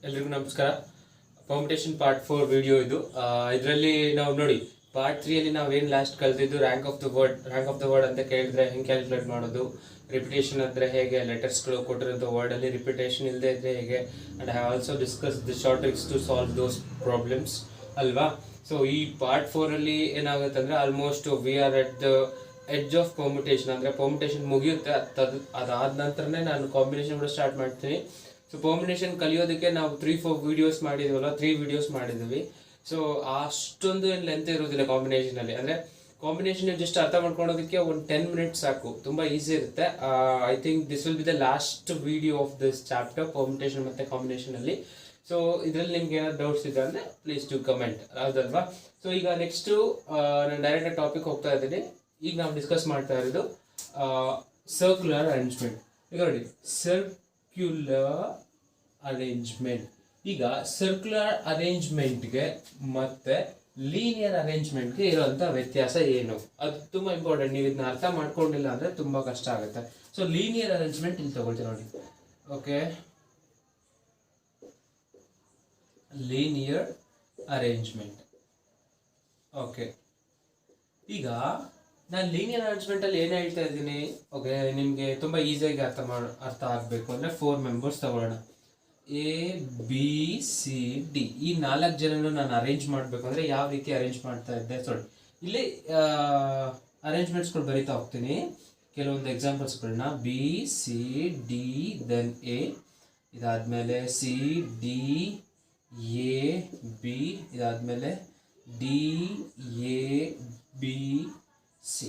ಎಲ್ರಿಗೂ ನಮಸ್ಕಾರ. Permutation part 4 video ಇದು. ಇದರಲ್ಲಿ ನಾವು ನೋಡಿ ಪಾರ್ಟ್ 3 ಅಲ್ಲಿ ನಾವೇನು ಲಾಸ್ಟ್ ಕಲ್ತಿದ್ದು ರ್ಯಾಂಕ್ ಆಫ್ ದ ವರ್ಡ್ ಅಂತ ಕೇಳಿದ್ರೆ ಹೆಂಗೆ ಕ್ಯಾಲ್ಕುಲೇಟ್ ಮಾಡೋದು, ರಿಪಿಟೇಷನ್ ಅಂದರೆ ಹೇಗೆ, ಲೆಟರ್ಸ್ಗಳು ಕೊಟ್ಟಿರೋಂಥ ವರ್ಡಲ್ಲಿ ರಿಪಿಟೇಷನ್ ಇಲ್ಲದೆ ಇದ್ದರೆ ಹೇಗೆ, and I also discuss the short tricks to solve those problems ಅಲ್ವಾ. ಸೊ ಈ ಪಾರ್ಟ್ 4 ಅಲ್ಲಿ ಏನಾಗುತ್ತೆ ಅಂದರೆ almost we are at the edge of permutation, ಅಂದರೆ ಪರ್ಮಿಟೇಷನ್ ಮುಗಿಯುತ್ತೆ. ಅದಾದ ನಂತರನೇ ನಾನು ಕಾಂಬಿನೇಷನ್ ಕೂಡ ಸ್ಟಾರ್ಟ್ ಮಾಡ್ತೀನಿ. ಸೊ ಪರ್ಮಿಟೇಷನ್ ಕಲಿಯೋದಕ್ಕೆ ನಾವು 3-4 ವೀಡಿಯೋಸ್ ಮಾಡಿದ್ವಲ್ಲ, 3 ವೀಡಿಯೋಸ್ ಮಾಡಿದ್ವಿ. ಸೊ ಅಷ್ಟೊಂದು ಏನು ಲೆಂತ್ ಇರೋದಿಲ್ಲ ಕಾಂಬಿನೇಷನಲ್ಲಿ. ಅಂದರೆ ಕಾಂಬಿನೇಷನ್ ನೀವು ಜಸ್ಟ್ ಅರ್ಥ ಮಾಡ್ಕೊಳ್ಳೋದಕ್ಕೆ ಒಂದು 10 ಮಿನಿಟ್ಸ್ ಸಾಕು, ತುಂಬ ಈಸಿ ಇರುತ್ತೆ. I think this will be the last video of this chapter, permutation ಮತ್ತು ಕಾಂಬಿನೇಷನಲ್ಲಿ. ಸೊ ಇದರಲ್ಲಿ ನಿಮ್ಗೆ ಏನಾದ್ರು ಡೌಟ್ಸ್ ಇದೆ ಅಂದರೆ ಪ್ಲೀಸ್ ಟು ಕಮೆಂಟ್, ಹೌದಲ್ವಾ. ಸೊ ಈಗ ನೆಕ್ಸ್ಟು ನಾನು ಡೈರೆಕ್ಟ್ ಟಾಪಿಕ್ ಹೋಗ್ತಾ ಇದ್ದೀನಿ. ಈಗ ನಾವು ಡಿಸ್ಕಸ್ ಮಾಡ್ತಾ ಇರೋದು ಸರ್ಕ್ಯುಲರ್ ಅರೇಂಜ್ಮೆಂಟ್. ಈಗ ನೋಡಿ, ಸರ್ಕ್ಯುಲರ್ ಅರೇಂಜ್ಮೆಂಟ್. ಈಗ ಸರ್ಕ್ಯುಲರ್ ಅರೇಂಜ್ಮೆಂಟ್ಗೆ ಮತ್ತೆ ಲೀನಿಯರ್ ಅರೇಂಜ್ಮೆಂಟ್ಗೆ ಇರೋಂಥ ವ್ಯತ್ಯಾಸ ಏನು, ಅದು ತುಂಬ ಇಂಪಾರ್ಟೆಂಟ್. ನೀವು ಇದನ್ನ ಅರ್ಥ ಮಾಡ್ಕೊಂಡಿಲ್ಲ ಅಂದರೆ ತುಂಬ ಕಷ್ಟ ಆಗುತ್ತೆ. ಸೊ ಲೀನಿಯರ್ ಅರೇಂಜ್ಮೆಂಟ್ ಇಲ್ಲಿ ತಗೊಳ್ತೀವಿ ನೋಡಿ. Okay, linear arrangement. ಓಕೆ, ಈಗ ನಾನು ಲೀನಿಯರ್ ಅರೇಂಜ್ಮೆಂಟಲ್ಲಿ ಏನು ಹೇಳ್ತಾ ಇದ್ದೀನಿ, ಓಕೆ, ನಿಮಗೆ ತುಂಬ ಈಸಿಯಾಗಿ ಅರ್ಥ ಆಗಬೇಕು ಅಂದರೆ 4 ಮೆಂಬರ್ಸ್ ತಗೊಳ್ಳೋಣ. ಎ ಬಿ ಸಿ ಡಿ, ಈ 4 ಜನನು ನಾನು ಅರೇಂಜ್ ಮಾಡಬೇಕು ಅಂದರೆ ಯಾವ ರೀತಿ ಅರೇಂಜ್ ಮಾಡ್ತಾ ಇದ್ದೆ. ಸಾರಿ, ಇಲ್ಲಿ ಅರೇಂಜ್ಮೆಂಟ್ಸ್ಗಳು ಬರಿತಾ ಹೋಗ್ತೀನಿ. ಕೆಲವೊಂದು ಎಕ್ಸಾಂಪಲ್ಸ್ಗಳನ್ನ, B C D then A, ಇದಾದಮೇಲೆ ಸಿ ಡಿ ಎ ಬಿ, ಇದಾದಮೇಲೆ D A B C.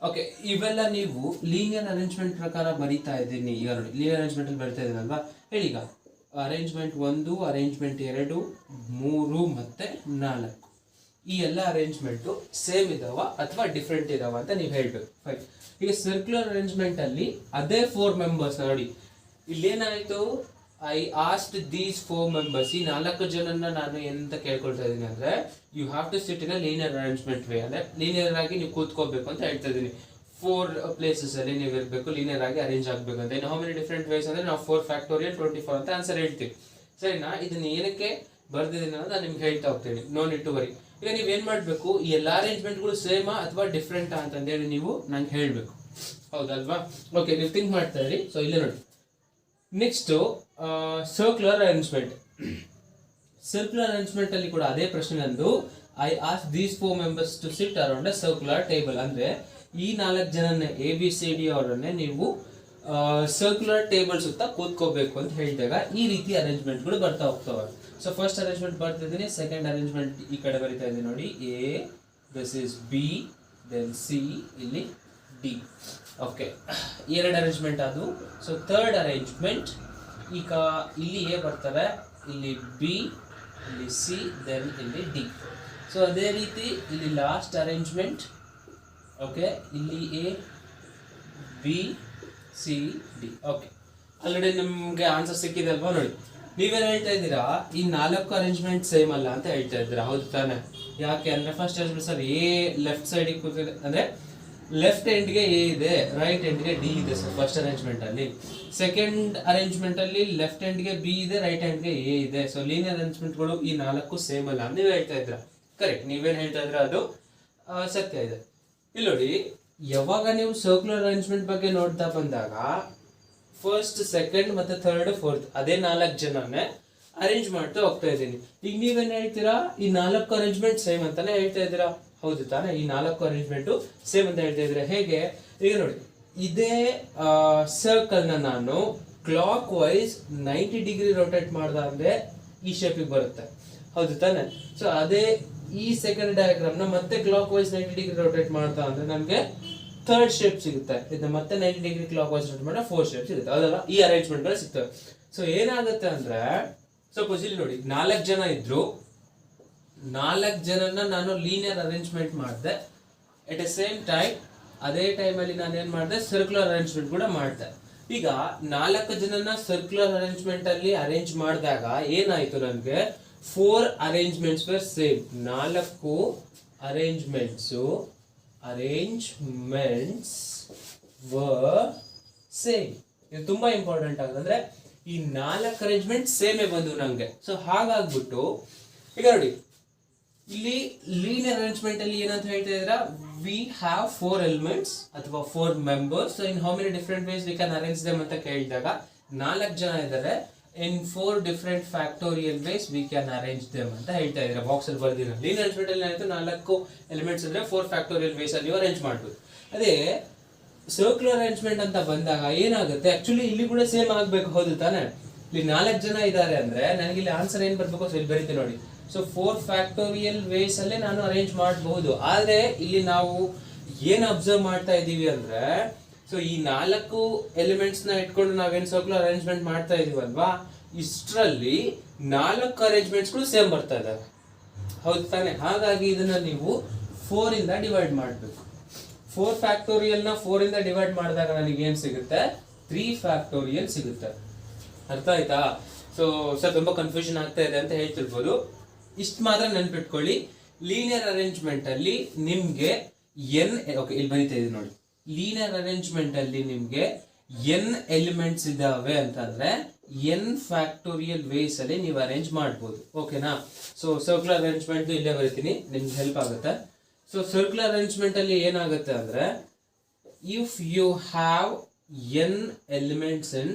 Okay, ಇವೆಲ್ಲ ನೀವು ಲೀನಿಯರ್ ಅರೇಂಜ್ಮೆಂಟ್ ಪ್ರಕಾರ ಬರೀತಾ ಇದ್ದೀನಿ. ಈಗ ನೋಡಿ, ಲೀನಿಯರ್ ಅರೇಂಜ್ಮೆಂಟಲ್ಲಿ ಬರಿತಾ ಇದ್ದೀನಲ್ವಾ. ಹೇಳಿ, ಈಗ ಅರೇಂಜ್ಮೆಂಟ್ 1, ಅರೇಂಜ್ಮೆಂಟ್ 2, 3 ಮತ್ತು 4, ಈ ಎಲ್ಲ ಅರೇಂಜ್ಮೆಂಟು ಸೇಮ್ ಇದಾವ ಅಥವಾ ಡಿಫ್ರೆಂಟ್ ಇದಾವ ಅಂತ ನೀವು ಹೇಳಬೇಕು. ಫೈನ್. ಈಗ ಸರ್ಕ್ಯುಲರ್ ಅರೇಂಜ್ಮೆಂಟಲ್ಲಿ ಅದೇ 4 ಮೆಂಬರ್ಸ್ ನೋಡಿ. ಇಲ್ಲೇನಾಯಿತು, ಐ ಆಸ್ಕ್ಡ್ ದೀಸ್ 4 ಮೆಂಬರ್ಸ್, ಈ 4 ಜನನ್ನ ನಾನು ಎಂತ ಕೇಳ್ಕೊಳ್ತಾ ಇದ್ದೀನಿ ಅಂದರೆ you have to sit in a linear arrangement way, ಅಂದರೆ ಲೀನಿಯರ್ ಆಗಿ ನೀವು ಕೂತ್ಕೋಬೇಕು ಅಂತ ಹೇಳ್ತಾ ಇದ್ದೀನಿ. 4 ಪ್ಲೇಸಸ್ ಅಲ್ಲಿ ನೀವು ಇರಬೇಕು, ಲೀನಿಯರ್ ಆಗಿ ಅರೇಂಜ್ ಆಗಬೇಕು ಅಂತ. ಇನ್ನು ಹೌ ಮೆನಿ ಡಿಫ್ರೆಂಟ್ ವೇಸ್ ಅಂದರೆ ನಾವು 4 ಫ್ಯಾಕ್ಟೋರಿಯಲ್ 24 ಅಂತ ಆನ್ಸರ್ ಹೇಳ್ತೀವಿ. ಸರಿನಾ? ಇದನ್ನ ಏನಕ್ಕೆ ಬರ್ದಿದ್ದೀನಿ ಅನ್ನೋದು ನಾನು ನಿಮ್ಗೆ ಹೇಳ್ತಾ ಹೋಗ್ತೀನಿ, ನೋ ನೀಡ್ ಟು ವರಿ. ಈಗ ನೀವೇನು ಮಾಡಬೇಕು, ಈ ಎಲ್ಲ ಅರೇಂಜ್ಮೆಂಟ್ಗಳು ಸೇಮಾ ಅಥವಾ ಡಿಫ್ರೆಂಟಾ ಅಂತಂದೇಳಿ ನೀವು ನಂಗೆ ಹೇಳಬೇಕು, ಹೌದಲ್ವಾ. ಓಕೆ, ನೀವು ಥಿಂಕ್ ಮಾಡ್ತಾ ಇರಿ. ಸೊ ಇಲ್ಲೇ ನೋಡಿ, next circular arrangement. Circular arrangement ಅಲ್ಲಿ ಕೂಡ ಅದೇ ಪ್ರಶ್ನೆ ನಂದು. I ask these 4 members to sit around a circular table. ಅಂದರೆ ಈ 4 ಜನನೇ ಎ ಬಿ ಸಿ ಡಿ ಅವರನ್ನೇ ನೀವು ಸರ್ಕ್ಯುಲರ್ ಟೇಬಲ್ ಸುತ್ತ ಕೂತ್ಕೋಬೇಕು ಅಂತ ಹೇಳಿದಾಗ ಈ ರೀತಿ ಅರೇಂಜ್ಮೆಂಟ್ಗಳು ಬರ್ತಾ ಹೋಗ್ತವೆ. ಸೊ ಫಸ್ಟ್ ಅರೇಂಜ್ಮೆಂಟ್ ಬರ್ತಿದ್ದೀನಿ, ಸೆಕೆಂಡ್ ಅರೇಂಜ್ಮೆಂಟ್ ಈ ಕಡೆ ಬರಿತಾ ಇದ್ದೀನಿ ನೋಡಿ. A, this is B, then C, ಇಲ್ಲಿ ಡಿ. ಓಕೆ, 2 ಅರೇಂಜ್ಮೆಂಟ್ ಅದು. ಸೊ ಥರ್ಡ್ ಅರೇಂಜ್ಮೆಂಟ್, ಈಗ ಇಲ್ಲಿ ಎ ಬರ್ತಾರೆ, ಇಲ್ಲಿ ಬಿ, ಇಲ್ಲಿ ಸಿ, ದೆನ್ ಇಲ್ಲಿ ಡಿ. ಸೊ ಅದೇ ರೀತಿ ಇಲ್ಲಿ ಲಾಸ್ಟ್ ಅರೇಂಜ್ಮೆಂಟ್. ಓಕೆ, ಇಲ್ಲಿ A B C D. Okay, already ನಿಮಗೆ ಆನ್ಸರ್ ಸಿಕ್ಕಿದೆ ಅಲ್ವಾ. ನೋಡಿ, ನೀವೇನು ಹೇಳ್ತಾ ಇದ್ದೀರಾ, ಈ 4 ಅರೇಂಜ್ಮೆಂಟ್ ಸೇಮ್ ಅಲ್ಲ ಅಂತ ಹೇಳ್ತಾ ಇದ್ದೀರಾ, ಹೌದು ತಾನೆ? ಯಾಕೆ ಅಂದರೆ first arrangement sir A left ಸೈಡಿಗೆ ಕೂತಿದೆ, ಅಂದರೆ ಲೆಫ್ಟ್ ಎಂಡ್ಗೆ ಎ ಇದೆ, ರೈಟ್ ಎಂಡ್ಗೆ ಡಿ ಇದೆ ಸರ್ ಫಸ್ಟ್ ಅರೇಂಜ್ಮೆಂಟ್ ಅಲ್ಲಿ. ಸೆಕೆಂಡ್ ಅರೇಂಜ್ಮೆಂಟ್ ಅಲ್ಲಿ ಲೆಫ್ಟ್ ಎಂಡ್ಗೆ ಬಿ ಇದೆ, ರೈಟ್ ಎಂಡ್ಗೆ ಎ ಇದೆ. ಸೊ ಲೀನಿಯರ್ ಅರೇಂಜ್ಮೆಂಟ್ಗಳು ಈ 4 ಸೇಮ್ ಅಲ್ಲ ನೀವು ಹೇಳ್ತಾ ಇದ್ರ. ಕರೆಕ್ಟ್, ನೀವೇನು ಹೇಳ್ತಾ ಇದ್ರ ಅದು ಸತ್ಯ ಇದೆ. ಇಲ್ಲಿ ನೋಡಿ, ಯಾವಾಗ ನೀವು ಸರ್ಕ್ಯುಲರ್ ಅರೇಂಜ್ಮೆಂಟ್ ಬಗ್ಗೆ ನೋಡ್ತಾ ಬಂದಾಗ ಫಸ್ಟ್, ಸೆಕೆಂಡ್ ಮತ್ತೆ ಥರ್ಡ್, ಫೋರ್ತ್ ಅದೇ 4 ಜನನೇ ಅರೇಂಜ್ ಮಾಡ್ತಾ ಹೋಗ್ತಾ ಇದ್ದೀನಿ. ಈಗ ನೀವೇನು ಹೇಳ್ತೀರಾ, ಈ 4 ಅರೇಂಜ್ಮೆಂಟ್ ಸೇಮ್ ಅಂತಾನೆ ಹೇಳ್ತಾ ಇದ್ದೀರಾ, ಹೌದು ತಾನೆ? ಈ 4 ಅರೇಂಜ್ಮೆಂಟು ಸೇಮ್ ಅಂತ ಹೇಳ್ತಾ ಇದ್ರೆ ಹೇಗೆ? ಈಗ ನೋಡಿ, ಇದೇ ಸರ್ಕಲ್ನ ನಾನು ಕ್ಲಾಕ್ ವೈಸ್ 90 ಡಿಗ್ರಿ ರೊಟೇಟ್ ಮಾಡ್ದ ಅಂದ್ರೆ ಈ ಶೇಪಿಗೆ ಬರುತ್ತೆ, ಹೌದು ತಾನೆ? ಸೊ ಅದೇ ಈ ಸೆಕೆಂಡ್ ಡಯಾಗ್ರಾಮ್ನ ಮತ್ತೆ ಕ್ಲಾಕ್ ವೈಸ್ 90 ಡಿಗ್ರಿ ರೊಟೇಟ್ ಮಾಡ್ತಾ ಅಂದ್ರೆ ನಮಗೆ ಥರ್ಡ್ ಶೇಪ್ ಸಿಗುತ್ತೆ. ಇದನ್ನ ಮತ್ತೆ 90 ಡಿಗ್ರಿ ಕ್ಲಾಕ್ ವೈಸ್ ರೊಟೇಟ್ ಮಾಡಿದ್ರೆ 4 ಶೇಪ್ ಸಿಗುತ್ತೆ, ಅದಲ್ಲ? ಈ ಅರೇಂಜ್ಮೆಂಟ್ ಗಳು ಸಿಗ್ತವೆ. ಸೊ ಏನಾಗುತ್ತೆ ಅಂದ್ರೆ, ಸಪೋಸ್ ಇಲ್ಲಿ ನೋಡಿ 4 ಜನ ಇದ್ರು, 4 ಜನನ ನಾನು ಲೀನಿಯರ್ ಅರೇಂಜ್ಮೆಂಟ್ ಮಾಡಿದೆ. ಎಟ್ ಎ ಸೇಮ್ ಟೈಮ್ ಅದೇ ಟೈಮಲ್ಲಿ ನಾನು ಏನು ಮಾಡಿದೆ, ಸರ್ಕ್ಯುಲರ್ ಅರೇಂಜ್ಮೆಂಟ್ ಕೂಡ ಮಾಡಿದೆ. ಈಗ 4 ಜನನ ಸರ್ಕ್ಯುಲರ್ ಅರೇಂಜ್ಮೆಂಟ್ ಅಲ್ಲಿ ಅರೇಂಜ್ ಮಾಡಿದಾಗ ಏನಾಯ್ತು, ನನಗೆ 4 arrangements var same. 4 arrangements var same. ಇದು ತುಂಬಾ ಇಂಪಾರ್ಟೆಂಟ್ ಆಗುತ್ತೆ. ಅಂದ್ರೆ ಈ 4 ಅರೇಂಜ್ಮೆಂಟ್ ಸೇಮೇ ಬಂದು ನಂಗೆ. ಸೊ ಹಾಗಾಗ್ಬಿಟ್ಟು ಈಗ ನೋಡಿ ಇಲ್ಲಿ ಲೀನಿಯರ್ ಅರೇಂಜ್ಮೆಂಟ್ ಅಲ್ಲಿ ಏನಂತ ಹೇಳ್ತಾ ಇದ್ರ, ವಿ ಹ್ಯಾವ್ 4 ಎಲಿಮೆಂಟ್ಸ್ ಅಥವಾ 4 members, so in how many different ways we can arrange them ಅಂತ ಕೇಳಿದಾಗ 4 ಜನ ಇದ್ದಾರೆ, in 4 different factorial ways we can arrange them ಅಂತ ಹೇಳ್ತಾ ಇದ್ರೆ ಬಾಕ್ಸ್ ಅಲ್ಲಿ ಬರ್ದಿರೋ. ಲೀನಿಯರ್ ಅರೇಂಜ್ಮೆಂಟ್ ಅಲ್ಲಿ ಏನಾಯ್ತು, 4 ಎಲಿಮೆಂಟ್ಸ್ ಇದ್ರೆ 4 ಫ್ಯಾಕ್ಟೋರಿಯಲ್ ವೇಸ್ ಅಲ್ಲಿ ಅರೇಂಜ್ ಮಾಡ್ಬೋದು. ಅದೇ ಸರ್ಕ್ಯುಲರ್ ಅರೇಂಜ್ಮೆಂಟ್ ಅಂತ ಬಂದಾಗ ಏನಾಗುತ್ತೆ, ಆಕ್ಚುಲಿ ಇಲ್ಲಿ ಕೂಡ ಸೇಮ್ ಆಗ್ಬೇಕು, ಹೌದು ತಾನೆ? ಇಲ್ಲಿ 4 ಜನ ಇದ್ದಾರೆ ಅಂದ್ರೆ ನನಗೆ ಇಲ್ಲಿ ಆನ್ಸರ್ ಏನ್ ಬರ್ಬೇಕು, ಸೊ ಇಲ್ಲಿ ಬರೀತೀನಿ ನೋಡಿ. ಸೊ 4 ಫ್ಯಾಕ್ಟೋರಿಯಲ್ ವೇಸ್ ಅಲ್ಲೇ ನಾನು ಅರೇಂಜ್ ಮಾಡಬಹುದು. ಆದ್ರೆ ಇಲ್ಲಿ ನಾವು ಏನ್ ಅಬ್ಸರ್ವ್ ಮಾಡ್ತಾ ಇದೀವಿ ಅಂದ್ರೆ, ಸೊ ಈ 4 ಎಲಿಮೆಂಟ್ಸ್ ನ ಇಟ್ಕೊಂಡು ನಾವೇನ್ ಸರ್ಕ್ಯುಲರ್ ಅರೇಂಜ್ಮೆಂಟ್ ಮಾಡ್ತಾ ಇದೀವಲ್ವಾ, ಇಷ್ಟರಲ್ಲಿ 4 ಅರೇಂಜ್ಮೆಂಟ್ಸ್ ಗಳು ಸೇಮ್ ಬರ್ತಾ ಇದಾವೆ, ಹೌದು ತಾನೆ? ಹಾಗಾಗಿ ಇದನ್ನ ನೀವು 4 ಇಂದ ಡಿವೈಡ್ ಮಾಡಬೇಕು. 4 ಫ್ಯಾಕ್ಟೋರಿಯಲ್ ನ 4 ಇಂದ ಡಿವೈಡ್ ಮಾಡಿದಾಗ ನನಗೆ ಏನ್ ಸಿಗುತ್ತೆ, 3 ಫ್ಯಾಕ್ಟೋರಿಯಲ್ ಸಿಗುತ್ತೆ. ಅರ್ಥ ಆಯ್ತಾ? ಸೊ ಸರ್ ತುಂಬಾ ಕನ್ಫ್ಯೂಷನ್ ಆಗ್ತಾ ಇದೆ ಅಂತ ಹೇಳ್ತಿರ್ಬೋದು. ಇಷ್ಟು ಮಾತ್ರ ನೆನ್ಪಿಟ್ಕೊಳ್ಳಿ, ಲೀನಿಯರ್ ಅರೇಂಜ್ಮೆಂಟ್ ಅಲ್ಲಿ ನಿಮ್ಗೆ ಎನ್, ಓಕೆ ಇಲ್ಲಿ ಬರೀತಾ ಇದೆ ನೋಡಿ, ಲೀನಿಯರ್ ಅರೇಂಜ್ಮೆಂಟ್ ಅಲ್ಲಿ ನಿಮ್ಗೆ ಎನ್ ಎಲಿಮೆಂಟ್ಸ್ ಇದಾವೆ ಅಂತಂದ್ರೆ ಎನ್ ಫ್ಯಾಕ್ಟೋರಿಯಲ್ ವೇಸ್ ಅಲ್ಲಿ ನೀವು ಅರೇಂಜ್ ಮಾಡ್ಬೋದು. ಓಕೆನಾ? ಸೊ ಸರ್ಕ್ಯುಲರ್ ಅರೇಂಜ್ಮೆಂಟ್ ಇಲ್ಲೇ ಬರೀತೀನಿ, ನಿಮ್ಗೆ ಹೆಲ್ಪ್ ಆಗುತ್ತೆ. ಸೊ ಸರ್ಕ್ಯುಲರ್ ಅರೇಂಜ್ಮೆಂಟ್ ಅಲ್ಲಿ ಏನಾಗುತ್ತೆ ಅಂದ್ರೆ, if you have n elements in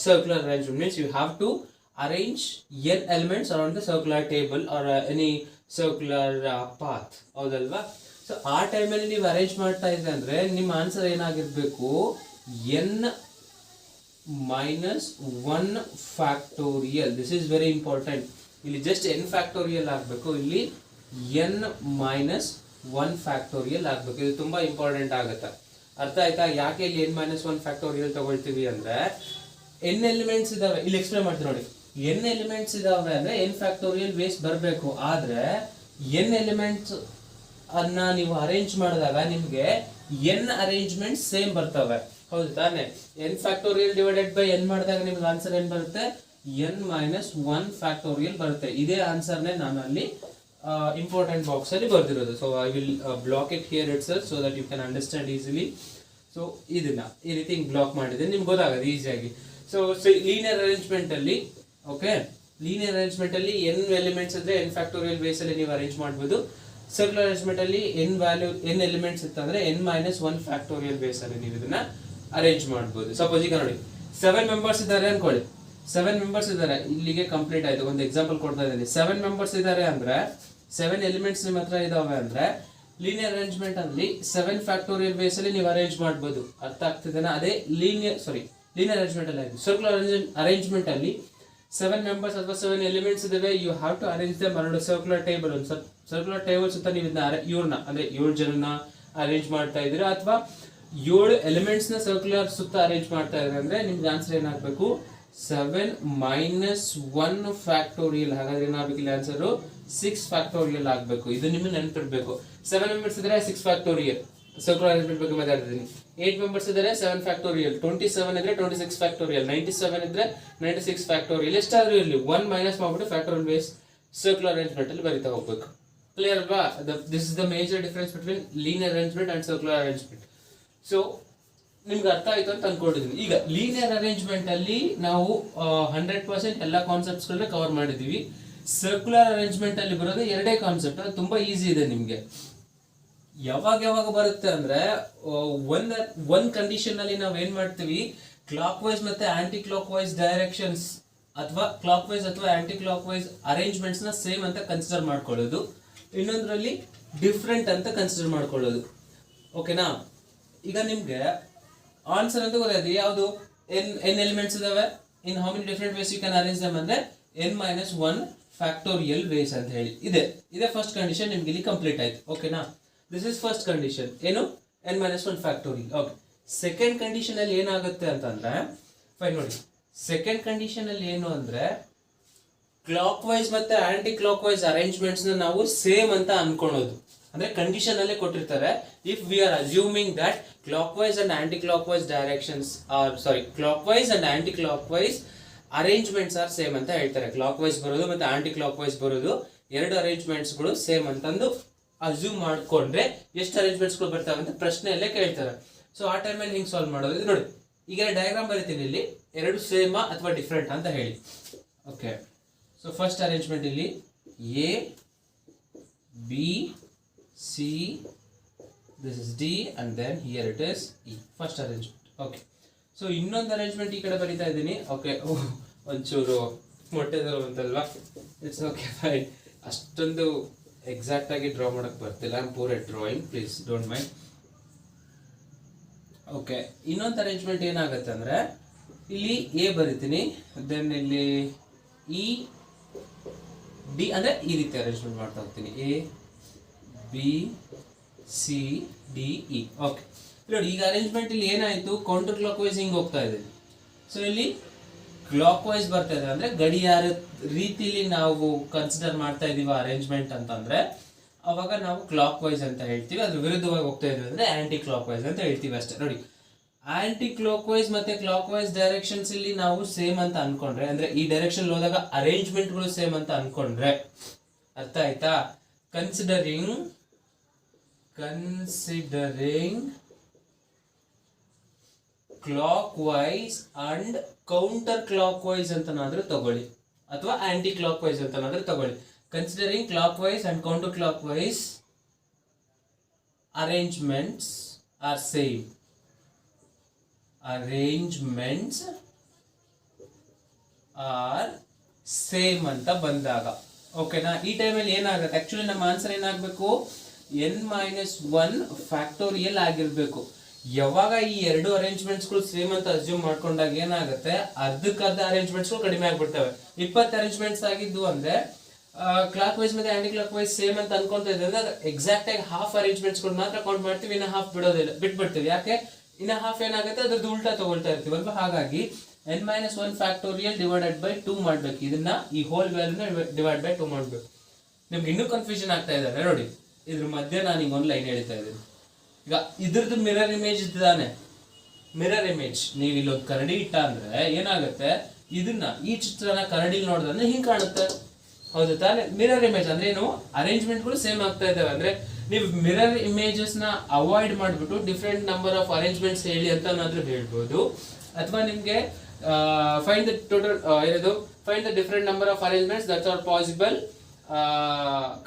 circular arrangement means you have to arrange n elements around the circular table or any circular path, ಹೌದಲ್ವಾ? ಸೊ ಆ ಟೈಮಲ್ಲಿ ನೀವು ಅರೇಂಜ್ ಮಾಡ್ತಾ ಇದ್ರೆ ಅಂದ್ರೆ ನಿಮ್ಮ ಆನ್ಸರ್ ಏನಾಗಿರ್ಬೇಕು, n minus 1 factorial. This is very important. ಇಲ್ಲಿ ಜಸ್ಟ್ n ಫ್ಯಾಕ್ಟೋರಿಯಲ್ ಆಗಬೇಕು, ಇಲ್ಲಿ n minus 1 ಫ್ಯಾಕ್ಟೋರಿಯಲ್ ಆಗಬೇಕು. ಇದು ತುಂಬಾ ಇಂಪಾರ್ಟೆಂಟ್ ಆಗುತ್ತೆ. ಅರ್ಥ ಆಯ್ತಾ? ಯಾಕೆ ಇಲ್ಲಿ n minus 1 ಫ್ಯಾಕ್ಟೋರಿಯಲ್ ತಗೊಳ್ತೀವಿ ಅಂದ್ರೆ, n ಎಲಿಮೆಂಟ್ಸ್ ಇದಾವೆ, ಇಲ್ಲಿ ಎಕ್ಸ್ಪ್ಲೇನ್ ಮಾಡ್ತೀನಿ ನೋಡಿ. n ಎಲಿಮೆಂಟ್ಸ್ ಇದಾವೆ ಅಂದ್ರೆ n ಫ್ಯಾಕ್ಟೋರಿಯಲ್ ವೇಸ್ ಬರಬೇಕು. ಆದ್ರೆ n ಎಲಿಮೆಂಟ್ಸ್ ಅನ್ನ ನೀವು ಅರೇಂಜ್ ಮಾಡಿದಾಗ ನಿಮ್ಗೆ n ಅರೇಂಜ್ಮೆಂಟ್ ಸೇಮ್ ಬರ್ತವೆ, ಹೌದು ತಾನೆ? n factorial divided by n ಮಾಡಿದಾಗ ನಿಮ್ಗೆ ಆನ್ಸರ್ ಏನ್ ಬರುತ್ತೆ, n minus 1 ಫ್ಯಾಕ್ಟೋರಿಯಲ್ ಬರುತ್ತೆ. ಇದೇ ಆನ್ಸರ್ನೇ ನಾನು ಅಲ್ಲಿ ಇಂಪಾರ್ಟೆಂಟ್ ಬಾಕ್ಸ್ ಅಲ್ಲಿ ಬರ್ದಿರೋದು. So I will block it here it sir, so that you can understand easily. So ಇದನ್ನ ಈ ರೀತಿ ಬ್ಲಾಕ್ ಮಾಡಿದ್ರೆ ನಿಮ್ಗೆ ಗೊತ್ತಾಗುತ್ತೆ ಈಸಿಯಾಗಿ. ಸೊ ಲೀನಿಯರ್ ಅರೇಂಜ್ಮೆಂಟ್ ಅಲ್ಲಿ, ಓಕೆ, ಲೀನಿಯರ್ ಅರೇಂಜ್ಮೆಂಟ್ ಅಲ್ಲಿ n ಎಲಿಮೆಂಟ್ಸ್ ಇದ್ರೆ n ಫ್ಯಾಕ್ಟೋರಿಯಲ್ ಬೇಸ್ ಅಲ್ಲಿ ನೀವು ಅರೇಂಜ್ ಮಾಡಬಹುದು. ಸರ್ಕ್ಯುಲರ್ ಅರೇಂಜ್ಮೆಂಟ್ ಅಲ್ಲಿ n ಎಲಿಮೆಂಟ್ಸ್ ಇತ್ತಂದ್ರೆ n minus 1 ಫ್ಯಾಕ್ಟೋರಿಯಲ್ ಬೇಸ್ ಅಲ್ಲಿ ನೀವು ಇದನ್ನ ಅರೇಂಜ್ ಮಾಡಬಹುದು. ಸಪೋಸ್ ಈಗ ನೋಡಿ 7 ಮೆಂಬರ್ಸ್ ಇದ್ದಾರೆ ಅನ್ಕೊಳ್ಳಿ, 7 ಮೆಂಬರ್ಸ್ ಇದ್ದಾರೆ, ಇಲ್ಲಿಗೆ ಕಂಪ್ಲೀಟ್ ಆಯ್ತು. ಒಂದು ಎಕ್ಸಾಂಪಲ್ ಕೊಡ್ತಾ ಇದ್ದೀನಿ. 7 ಮೆಂಬರ್ಸ್ ಇದ್ದಾರೆ ಅಂದ್ರೆ 7 ಎಲಿಮೆಂಟ್ಸ್ ನಿಮ್ಮ ಹತ್ರ ಇದಾವೆ ಅಂದ್ರೆ ಲೀನಿಯರ್ ಅರೇಂಜ್ಮೆಂಟ್ ಅಲ್ಲಿ 7 ಫ್ಯಾಕ್ಟೋರಿಯಲ್ ಬೇಸ್ ಅಲ್ಲಿ ನೀವು ಅರೇಂಜ್ ಮಾಡಬಹುದು. ಅರ್ಥ ಆಗ್ತಿದೆನಾ? ಅದೇ ಲೀನಿಯರ್ ಅರೇಂಜ್ಮೆಂಟ್ ಅಲ್ಲಿ ಆಯ್ತು. ಸರ್ಕ್ಯುಲರ್ ಅರೇಂಜ್ಮೆಂಟ್ ಅಲ್ಲಿ 7 ಮೆಂಬರ್ಸ್ ಅಥವಾ 7 ಎಲಿಮೆಂಟ್ಸ್ ಇದಾವೆ, you have to arrange them around circular table. ಒಂದು ಸರ್ಕ್ಯುಲರ್ ಟೇಬಲ್ ಸುತ್ತ ನೀವು ಇವ್ರನ್ನ ಅಂದ್ರೆ 7 ಜನನ ಅರೇಂಜ್ ಮಾಡ್ತಾ ಇದ್ದೀರಾ, ಅಥವಾ 7 ಎಲಿಮೆಂಟ್ಸ್ ನ ಸರ್ಕ್ಯುಲರ್ ಸುತ್ತ ಅರೇಂಜ್ ಮಾಡ್ತಾ ಇದ್ರೆ ಅಂದ್ರೆ ನಿಮ್ಗೆ ಆನ್ಸರ್ ಏನಾಗಬೇಕು, 7 minus 1 ಫ್ಯಾಕ್ಟೋರಿಯಲ್. ಹಾಗಾದ್ರೆ ಏನಾಗಬೇಕು ಇಲ್ಲಿ ಆನ್ಸರ್ 6 ಫ್ಯಾಕ್ಟೋರಿಯಲ್ ಆಗಬೇಕು. ಇದು ನಿಮಗೆ ನೆನಪಿರ್ಬೇಕು. 7 ಮೆಂಬರ್ಸ್ ಇದ್ರೆ 6 ಫ್ಯಾಕ್ಟೋರಿಯಲ್. ಸರ್ಕ್ಯುಲರ್ ಅರೇಂಜ್ಮೆಂಟ್ ಬಗ್ಗೆ ಮಾತಾಡ್ತಿದ್ದೀನಿ. 8 ಮೆಂಬರ್ಸ್ ಇದ್ರೆ 7 ಫ್ಯಾಕ್ಟೋರಿಯಲ್, 27 ಇದ್ರೆ 26 ಫ್ಯಾಕ್ಟೋರಿಯಲ್, 97 ಇದ್ರೆ 96 ಫ್ಯಾಕ್ಟೋರಿಯಲ್. ಎಷ್ಟಾದ್ರೂ ಇಲ್ಲಿ 1 ಮೈನಸ್ ಮಾಡ್ಬಿಟ್ಟು ಫ್ಯಾಕ್ಟೋರಿಯಲ್ ಬೇಸ್ ಸರ್ಕ್ಯುಲರ್ ಅರೇಂಜ್ಮೆಂಟ್ ಅಲ್ಲಿ ಬರೀತಾ ಹೋಗ್ಬೇಕು. ಕ್ಲಿಯರ್ ಅಲ್ವಾ? This is the major difference between linear arrangement and circular arrangement. So ನಿಮ್ಗೆ ಅರ್ಥ ಆಯ್ತು ಅಂತ ಅನ್ಕೊಂಡಿದ್ದೀನಿ. ಈಗ ಲೀನಿಯರ್ ಅರೇಂಜ್ಮೆಂಟ್ ಅಲ್ಲಿ ನಾವು 100% ಎಲ್ಲ ಕಾನ್ಸೆಪ್ಟ್ಸ್ ಗಳನ್ನ ಕವರ್ ಮಾಡಿದೀವಿ. ಸರ್ಕ್ಯುಲರ್ ಅರೇಂಜ್ಮೆಂಟ್ ಅಲ್ಲಿ ಬರೋದು ಎರಡೇ ಕಾನ್ಸೆಪ್ಟ್, ಅದು ತುಂಬಾ ಈಸಿ ಇದೆ ನಿಮ್ಗೆ. ಯಾವಾಗ ಬರುತ್ತೆ ಅಂದ್ರೆ ಒಂದ್ ಕಂಡೀಷನ್ ಅಲ್ಲಿ ನಾವ್ ಏನ್ ಮಾಡ್ತೀವಿ, ಕ್ಲಾಕ್ ವೈಸ್ ಮತ್ತೆ ಆಂಟಿ ಕ್ಲಾಕ್ ವೈಸ್ ಡೈರೆಕ್ಷನ್ಸ್ ಅಥವಾ ಕ್ಲಾಕ್ ವೈಸ್ ಅಥವಾ ಆಂಟಿ ಕ್ಲಾಕ್ ವೈಸ್ ಅರೇಂಜ್ಮೆಂಟ್ಸ್ ನ ಸೇಮ್ ಅಂತ ಕನ್ಸಿಡರ್ ಮಾಡ್ಕೊಳ್ಳೋದು, ಇನ್ನೊಂದ್ರಲ್ಲಿ ಡಿಫ್ರೆಂಟ್ ಅಂತ ಕನ್ಸಿಡರ್ ಮಾಡ್ಕೊಳ್ಳೋದು. ಓಕೆನಾ? ಈಗ ನಿಮ್ಗೆ ಆನ್ಸರ್ ಅಂತ ಗೊತ್ತಾಯ್ತು. ಯಾವುದು n ಎಲಿಮೆಂಟ್ಸ್ ಇದಾವೆ, in how many different ways you can arrange them ಅಂದ್ರೆ n minus 1 ಫ್ಯಾಕ್ಟೋರಿಯಲ್ ವೇಸ್ ಅಂತ ಹೇಳಿ ಇದೆ ಫಸ್ಟ್ ಕಂಡೀಷನ್ ನಿಮ್ಗೆ ಇಲ್ಲಿ ಕಂಪ್ಲೀಟ್ ಆಯ್ತು. ಓಕೆನಾ? ದಿಸ್ ಇಸ್ ಫಸ್ಟ್ ಕಂಡೀಷನ್, ಏನು n minus 1 factorial. Okay, second condition ಅಲ್ಲಿ ಏನಾಗುತ್ತೆ ಅಂತಂದ್ರೆ, ಫೈನ್ ನೋಡಿ, ಸೆಕೆಂಡ್ ಕಂಡೀಷನ್ ಅಲ್ಲಿ ಏನು ಅಂದ್ರೆ ಕ್ಲಾಕ್ ವೈಸ್ ಮತ್ತೆ ಆಂಟಿ ಕ್ಲಾಕ್ ವೈಸ್ ಅರೇಂಜ್ಮೆಂಟ್ಸ್ ನ ನಾವು ಸೇಮ್ ಅಂತ ಅನ್ಕೊಳ್ಳೋದು. ಅಂದ್ರೆ ಕಂಡೀಷನ್ ಅಲ್ಲೇ ಕೊಟ್ಟಿರ್ತಾರೆ, if we are assuming that clockwise and anti clock wise directions clockwise and anti clock wise arrangements are same ಅಂತ ಹೇಳ್ತಾರೆ. ಕ್ಲಾಕ್ ವೈಸ್ ಬರೋದು ಮತ್ತೆ ಆಂಟಿ ಕ್ಲಾಕ್ ವೈಸ್ ಬರೋದು, ಎರಡು ಅರೇಂಜ್ಮೆಂಟ್ಸ್ ಗಳು ಸೇಮ್ ಅಂತಂದು ಅಸ್ಯೂಮ್ ಮಾಡ್ಕೊಂಡ್ರೆ ಎಷ್ಟು ಅರೇಂಜ್ಮೆಂಟ್ಸ್ ಗಳು ಬರ್ತಾವೆ ಅಂತ ಪ್ರಶ್ನೆಯಲ್ಲೇ ಕೇಳ್ತಾರೆ. ಸೊ ಆ ಟೈಮಲ್ಲಿ ಹಿಂಗ್ ಸಾಲ್ವ್ ಮಾಡೋದು. ಇದು ನೋಡಿ, ಈಗ ಡಯಾಗ್ರಾಮ್ ಬರೀತೀನಿ, ಇಲ್ಲಿ ಎರಡು ಸೇಮ್ ಅಥವಾ ಡಿಫ್ರೆಂಟ್ ಅಂತ ಹೇಳಿ. ಓಕೆ, ಸೊ ಫಸ್ಟ್ ಅರೇಂಜ್ಮೆಂಟ್ ಇಲ್ಲಿ A B C, this is D and then here it is E, first arrangement. Okay, so ಇನ್ನೊಂದು ಅರೇಂಜ್ಮೆಂಟ್ ಈ ಕಡೆ ಬರೀತಾ ಇದ್ದೀನಿ. ಓಕೆ, ಒಂಚೂರು ಮೊಟ್ಟೆದಲ್ಲ ಬಂತಲ್ವಾ, ಇಟ್ಸ್ ಓಕೆ ಫೈನ್. ಅಷ್ಟೊಂದು ಎಕ್ಸಾಕ್ಟ್ ಆಗಿ ಡ್ರಾ ಮಾಡಕ್ ಬರ್ತಿಲ್ಲ, I am poor at drawing, please don't mind. Okay, ಇನ್ನೊಂದು ಅರೇಂಜ್ಮೆಂಟ್ ಏನಾಗುತ್ತೆ ಅಂದ್ರೆ ಇಲ್ಲಿ ಎ ಬರಿತೀನಿ, ದೆನ್ ಇಲ್ಲಿ ಇ ಡಿ, ಅಂದ್ರೆ ಈ ರೀತಿ ಅರೇಂಜ್ಮೆಂಟ್ ಮಾಡ್ತಾ ಹೋಗ್ತೀನಿ, A B C D E. Okay, ನೋಡಿ ಈಗ ಅರೇಂಜ್ಮೆಂಟ್ ಇಲ್ಲಿ ಏನಾಯ್ತು, ಕೌಂಟರ್ ಕ್ಲಾಕ್ ವೈಸ್ ಹಿಂಗೆ ಹೋಗ್ತಾ ಇದೆ. ಸೊ ಇಲ್ಲಿ ಕ್ಲಾಕ್ ವೈಸ್ ಬರ್ತಾ ಇದೆ, ಅಂದ್ರೆ ಗಡಿಯಾರ ರೀತಿಲಿ ನಾವು ಕನ್ಸಿಡರ್ ಮಾಡ್ತಾ ಇದೀವಿ ಅರೇಂಜ್ಮೆಂಟ್ ಅಂತಂದ್ರೆ ಅವಾಗ ನಾವು ಕ್ಲಾಕ್ ವೈಸ್ ಅಂತ ಹೇಳ್ತೀವಿ. ಅದ್ರ ವಿರುದ್ಧವಾಗಿ ಹೋಗ್ತಾ ಇದೀವಿ ಅಂದ್ರೆ ಆಂಟಿ ಕ್ಲಾಕ್ ವೈಸ್ ಅಂತ ಹೇಳ್ತೀವಿ ಅಷ್ಟೇ. ನೋಡಿ, ಆಂಟಿ ಕ್ಲಾಕ್ ವೈಸ್ ಮತ್ತೆ ಕ್ಲಾಕ್ ವೈಸ್ ಡೈರೆಕ್ಷನ್ಸ್ ಇಲ್ಲಿ ನಾವು ಸೇಮ್ ಅಂತ ಅನ್ಕೊಂಡ್ರೆ, ಅಂದ್ರೆ ಈ ಡೈರೆಕ್ಷನ್ ಹೋದಾಗ ಅರೇಂಜ್ಮೆಂಟ್ ಗಳು ಸೇಮ್ ಅಂತ ಅನ್ಕೊಂಡ್ರೆ, ಅರ್ಥ ಆಯ್ತಾ? Considering clockwise and counter clock wise ಅಂತನಾದ್ರೂ ತಗೊಳ್ಳಿ, ಅಥವಾ ಆಂಟಿ ಕ್ಲಾಕ್ ವೈಸ್ ಅಂತನಾದ್ರೂ ತಗೊಳ್ಳಿ. Considering clockwise and counter clockwise arrangements are same. Arrangements are same ಅಂತ ಬಂದಾಗ, ಓಕೆನಾ? ಈ ಟೈಮಲ್ಲಿ ಏನಾಗುತ್ತೆ, ಆಕ್ಚುಲಿ ನಮ್ಮ ಆನ್ಸರ್ ಏನಾಗಬೇಕು, n-1 ಫ್ಯಾಕ್ಟೋರಿಯಲ್ ಆಗಿರ್ಬೇಕು. ಯಾವಾಗ ಈ ಎರಡು ಅರೇಂಜ್ಮೆಂಟ್ಸ್ ಗಳು ಸೇಮ್ ಅಂತ ಅಸ್ಯೂಮ್ ಮಾಡ್ಕೊಂಡಾಗ ಏನಾಗುತ್ತೆ, ಅರ್ಧಕ್ಕರ್ಧ ಅರೇಂಜ್ಮೆಂಟ್ಸ್ ಗಳು ಕಡಿಮೆ ಆಗ್ಬಿಡ್ತವೆ. 20 ಅರೇಂಜ್ಮೆಂಟ್ಸ್ ಆಗಿದ್ದು ಅಂದ್ರೆ ಕ್ಲಾಕ್ ವೈಸ್ ಮತ್ತೆ ಆಂಟಿ ಕ್ಲಾಕ್ ವೈಸ್ ಸೇಮ್ ಅಂತ ಅನ್ಕೊಂತ ಇದ್ರೆ ಎಕ್ಸಾಕ್ಟ್ ಆಗಿ ಹಾಫ್ ಅರೇಂಜ್ಮೆಂಟ್ಸ್ ಗಳು ಮಾತ್ರ ಕೌಂಟ್ ಮಾಡ್ತೀವಿ, ಇನ್ನ ಹಾಫ್ ಬಿಟ್ಬಿಡ್ತೀವಿ. ಯಾಕೆ? ಇನ್ನ ಹಾಫ್ ಏನಾಗುತ್ತೆ, ಅದ್ರದ್ದು ಉಲ್ಟಾ ತಗೊಳ್ತಾ ಇರ್ತೀವಿ ಅಲ್ವಾ. ಹಾಗಾಗಿ n-1 ಫ್ಯಾಕ್ಟೋರಿಯಲ್ ಡಿವೈಡೆಡ್ ಬೈ 2 ಮಾಡ್ಬೇಕು. ಇದನ್ನ ಈ ಹೋಲ್ ವ್ಯಾಲ್ಯೂನ ಡಿವೈಡ್ ಬೈ 2 ಮಾಡ್ಬೇಕು. ನಿಮ್ಗೆ ಇನ್ನೂ ಕನ್ಫ್ಯೂಷನ್ ಆಗ್ತಾ ಇದೆ ನೋಡಿ, ಇದ್ರ ಮಧ್ಯೆ ನಾನು ಈಗ ಒಂದು ಲೈನ್ ಹೇಳ್ತಾ ಇದ್ದೀನಿ. ಈಗ ಇದ್ರದ್ದು ಮಿರರ್ ಇಮೇಜ್ ಇದ್ದಾನೆ, ಮಿರರ್ ಇಮೇಜ್ ನೀವು ಇಲ್ಲೊಂದು ಕರಡಿ ಇಟ್ಟ ಅಂದ್ರೆ ಏನಾಗುತ್ತೆ, ಇದನ್ನ ಈ ಚಿತ್ರನ ಕರಡಿಲಿ ನೋಡಿದ್ರೆ ಹಿಂಗ್ ಕಾಣುತ್ತೆ, ಹೌದು ತಾನೆ? ಮಿರರ್ ಇಮೇಜ್ ಅಂದ್ರೆ ಏನು, ಅರೇಂಜ್ಮೆಂಟ್ ಗಳು ಸೇಮ್ ಆಗ್ತಾ ಇದಾವೆ. ಅಂದ್ರೆ ನೀವು ಮಿರರ್ ಇಮೇಜಸ್ ನ ಅವಾಯ್ಡ್ ಮಾಡ್ಬಿಟ್ಟು ಡಿಫ್ರೆಂಟ್ ನಂಬರ್ ಆಫ್ ಅರೇಂಜ್ಮೆಂಟ್ಸ್ ಹೇಳಿ ಅಂತ ಏನಾದ್ರೂ ಹೇಳ್ಬೋದು. ಅಥವಾ ನಿಮ್ಗೆ ಫೈಂಡ್ ದ ಟೋಟಲ್ ಏನದು, find the different number of arrangements that are possible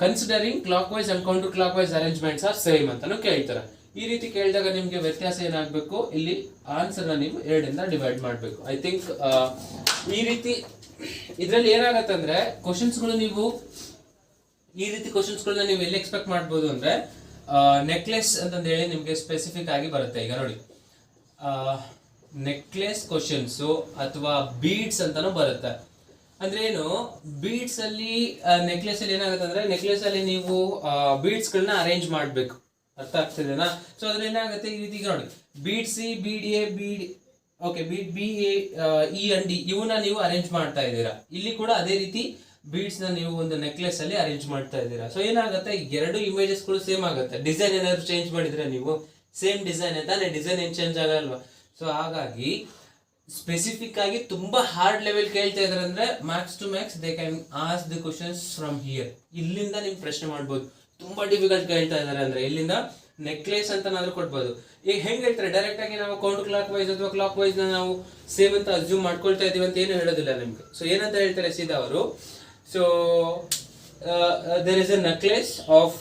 considering clockwise and counter clockwise arrangements are same ಅಂತಾನು ಕೇಳ್ತಾರೆ. ಈ ರೀತಿ ಕೇಳಿದಾಗ ನಿಮ್ಗೆ ವ್ಯತ್ಯಾಸ ಏನಾಗಬೇಕು, ಇಲ್ಲಿ ಆನ್ಸರ್ ನ ನೀವು 2 ಡಿವೈಡ್ ಮಾಡಬೇಕು. ಐ ಥಿಂಕ್ ಈ ರೀತಿ ಇದ್ರಲ್ಲಿ ಏನಾಗತ್ತೆ ಅಂದ್ರೆ ಕ್ವಶನ್ಸ್ಗಳು ನೀವು ಈ ರೀತಿ ಕ್ವಶನ್ಸ್ಗಳನ್ನ ನೀವು ಎಲ್ಲಿ ಎಕ್ಸ್ಪೆಕ್ಟ್ ಮಾಡ್ಬೋದು ಅಂದ್ರೆ ನೆಕ್ಲೆಸ್ ಅಂತಂದು ಹೇಳಿ ನಿಮ್ಗೆ ಸ್ಪೆಸಿಫಿಕ್ ಆಗಿ ಬರುತ್ತೆ. ಈಗ ನೋಡಿ, ನೆಕ್ಲೆಸ್ ಕ್ವಶನ್ಸ್ ಅಥವಾ ಬೀಡ್ಸ್ ಅಂತಾನು ಬರುತ್ತೆ. ಅಂದ್ರೆ ಏನು, ಬೀಡ್ಸ್ ಅಲ್ಲಿ ನೆಕ್ಲೆಸ್ ಅಲ್ಲಿ ಏನಾಗುತ್ತೆ ಅಂದ್ರೆ ನೆಕ್ಲೆಸ್ ಅಲ್ಲಿ ನೀವು ಬೀಡ್ಸ್ ಗಳನ್ನ ಅರೇಂಜ್ ಮಾಡ್ಬೇಕು, ಅರ್ಥ ಆಗ್ತಿದೆನಾ? ಸೊ ಅದ್ರಲ್ಲಿ ಏನಾಗುತ್ತೆ, ಈ ರೀತಿ ನೋಡಿ, bead C, bead A, bead okay, bead B, A, E and D ಇವನ್ನ ನೀವು ಅರೇಂಜ್ ಮಾಡ್ತಾ ಇದ್ದೀರಾ. ಇಲ್ಲಿ ಕೂಡ ಅದೇ ರೀತಿ ಬೀಡ್ಸ್ ನ ನೀವು ಒಂದು ನೆಕ್ಲೆಸ್ ಅಲ್ಲಿ ಅರೇಂಜ್ ಮಾಡ್ತಾ ಇದ್ದೀರಾ. ಸೊ ಏನಾಗುತ್ತೆ, ಎರಡು ಇಮೇಜಸ್ ಗಳು ಸೇಮ್ ಆಗುತ್ತೆ. ಡಿಸೈನ್ ಏನಾದ್ರು ಚೇಂಜ್ ಮಾಡಿದ್ರೆ ನೀವು ಸೇಮ್ ಡಿಸೈನ್ ತಾನೆ, ಡಿಸೈನ್ ಏನ್ ಚೇಂಜ್ ಆಗಲ್ವಾ? ಸೊ ಹಾಗಾಗಿ ಸ್ಪೆಸಿಫಿಕ್ ಆಗಿ ತುಂಬಾ ಹಾರ್ಡ್ ಲೆವೆಲ್ ಕೇಳ್ತಾ ಇದಾರೆ ಅಂದ್ರೆ max to max they can ask the questions from here. ಇಲ್ಲಿಂದ ನಿಮ್ ಪ್ರಶ್ನೆ ಮಾಡ್ಬೋದು. ತುಂಬಾ ಡಿಫಿಕಲ್ಟ್ ಕೇಳ್ತಾ ಇದಾರೆ ಅಂದ್ರೆ ಇಲ್ಲಿಂದ ನೆಕ್ಲೆಸ್ ಅಂತನಾದ್ರೂ ಕೊಡ್ಬೋದು. ಈಗ ಹೆಂಗ್ ಹೇಳ್ತಾರೆ, ಡೈರೆಕ್ಟ್ ಆಗಿ ನಾವು ಕೌಂಟರ್ ಕ್ಲಾಕ್ ವೈಸ್ ಅಥವಾ ಕ್ಲಾಕ್ ವೈಸ್ ನಾವು ಸೇಮ್ ಅಂತ ಅಸ್ಯೂಮ್ ಮಾಡ್ಕೊಳ್ತಾ ಇದೀವಿ ಅಂತ ಏನು ಹೇಳೋದಿಲ್ಲ ನಿಮ್ಗೆ. ಸೊ ಏನಂತ ಹೇಳ್ತಾರೆ ಸೀದಾ ಅವರು, so there is a necklace of